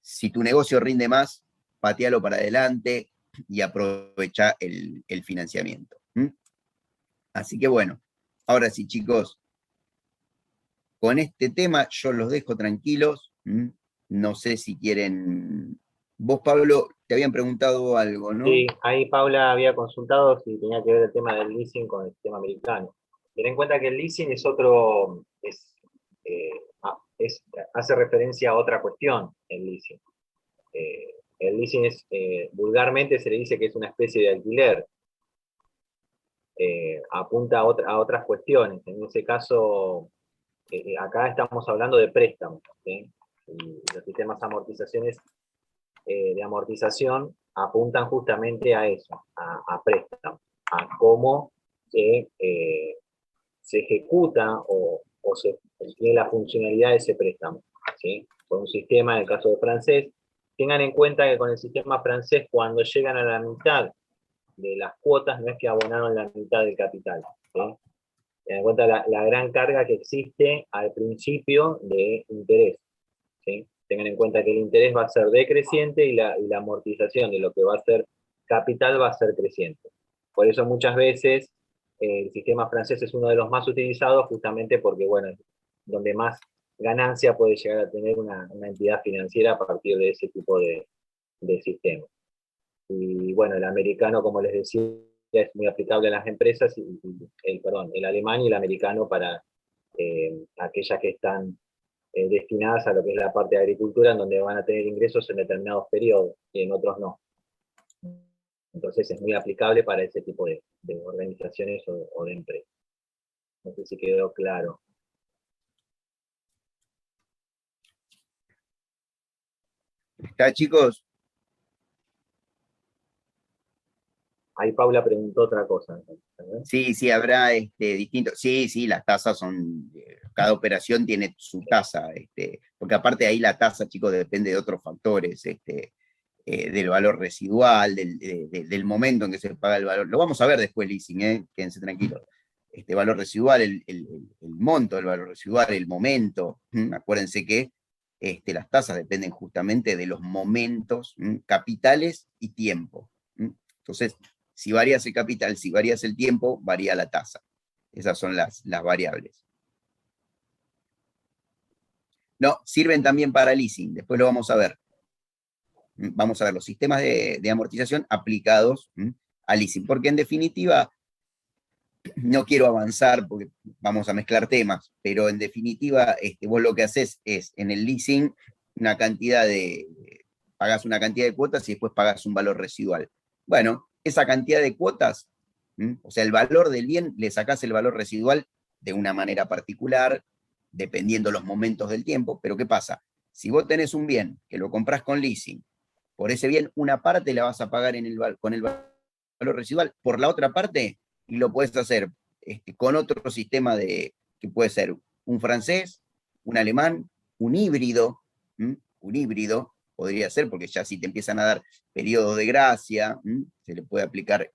Speaker 1: Si tu negocio rinde más, patealo para adelante y aprovecha el financiamiento. Así que bueno, ahora sí, chicos, con este tema yo los dejo tranquilos. No sé si quieren. Vos, Pablo, te habían preguntado algo, ¿no?
Speaker 2: Sí, ahí Paula había consultado si tenía que ver el tema del leasing con el sistema americano. Ten en cuenta que el leasing es otro, eh, hace referencia a otra cuestión, el leasing. El leasing es, vulgarmente se le dice que es una especie de alquiler. Apunta a otras cuestiones. En ese caso, acá estamos hablando de préstamos, ¿sí? Y los sistemas de amortización apuntan justamente a eso, a préstamos, a cómo se ejecuta o tiene la funcionalidad de ese préstamo, ¿sí? Con un sistema, en el caso de francés, tengan en cuenta que con el sistema francés, cuando llegan a la mitad de las cuotas, no es que abonaron la mitad del capital, ¿sí? Tengan en cuenta la gran carga que existe al principio de interés, ¿sí? Tengan en cuenta que el interés va a ser decreciente y la amortización de lo que va a ser capital va a ser creciente. Por eso muchas veces el sistema francés es uno de los más utilizados justamente porque, bueno, donde más ganancia puede llegar a tener una entidad financiera a partir de ese tipo de sistema. Y bueno, el americano, como les decía, es muy aplicable a las empresas, el alemán y el americano para aquellas que están destinadas a lo que es la parte de agricultura, en donde van a tener ingresos en determinados periodos y en otros no. Entonces es muy aplicable para ese tipo de organizaciones o de empresas. No sé si quedó claro.
Speaker 1: ¿Está, chicos?
Speaker 2: Ahí Paula preguntó otra cosa. ¿Eh?
Speaker 1: Sí, habrá distintos. Sí, las tasas son. Cada operación tiene su tasa, porque aparte ahí la tasa, chicos, depende de otros factores. del valor residual, del momento en que se paga el valor. Lo vamos a ver después, leasing, quédense tranquilos. Este valor residual, el monto del valor residual, el momento. Acuérdense que las tasas dependen justamente de los momentos, capitales y tiempo. Entonces, si varías el capital, si varías el tiempo, varía la tasa. Esas son las variables. No, sirven también para leasing, después lo vamos a ver. Vamos a ver los sistemas de amortización aplicados a leasing, porque en definitiva, no quiero avanzar porque vamos a mezclar temas, pero en definitiva, vos lo que haces es, en el leasing, pagás una cantidad de cuotas y después pagás un valor residual. Bueno, esa cantidad de cuotas, o sea, el valor del bien, le sacás el valor residual de una manera particular, dependiendo los momentos del tiempo, pero ¿qué pasa? Si vos tenés un bien que lo comprás con leasing, por ese bien una parte la vas a pagar con el valor residual, por la otra parte, y lo puedes hacer con otro sistema que puede ser un francés, un alemán, un híbrido, podría ser, porque ya si te empiezan a dar periodos de gracia, se le puede aplicar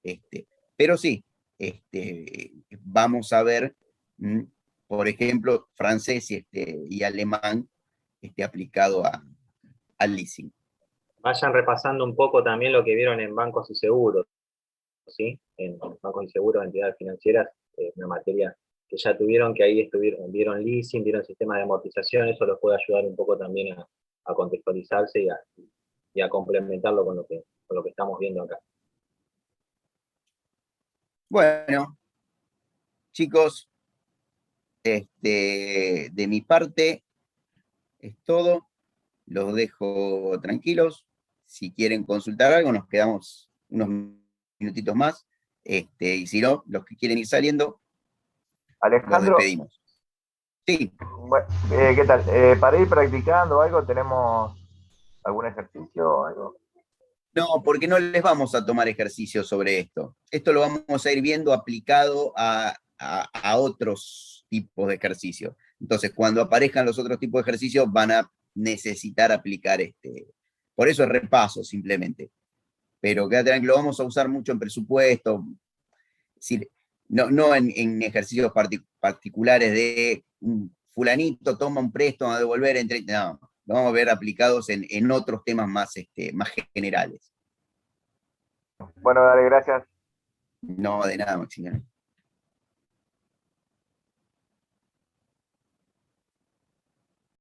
Speaker 1: pero sí, vamos a ver, por ejemplo, francés y alemán aplicado al leasing.
Speaker 2: Vayan repasando un poco también lo que vieron en bancos y seguros, ¿sí? En bancos y seguros, entidades financieras, una materia que ya tuvieron, que ahí vieron leasing, vieron sistema de amortización, eso los puede ayudar un poco también a contextualizarse y a complementarlo con lo que estamos viendo acá.
Speaker 1: Bueno, chicos, de mi parte es todo. Los dejo tranquilos. Si quieren consultar algo, nos quedamos unos minutitos más. Y si no, los que quieren ir saliendo, los
Speaker 3: Alejandro,
Speaker 1: despedimos. Sí.
Speaker 3: ¿qué tal? Para ir practicando algo, ¿tenemos algún ejercicio o algo?
Speaker 1: No, porque no les vamos a tomar ejercicios sobre esto. Esto lo vamos a ir viendo aplicado a otros tipos de ejercicios. Entonces, cuando aparezcan los otros tipos de ejercicios, van a necesitar aplicar Por eso es repaso, simplemente. Pero quédate tranquilo, lo vamos a usar mucho en presupuesto, es decir, no en ejercicios particulares de fulanito toma un préstamo a devolver entre. No, lo vamos a ver aplicados en otros temas más generales.
Speaker 3: Bueno, dale, gracias.
Speaker 1: No, de nada, Maximiliano.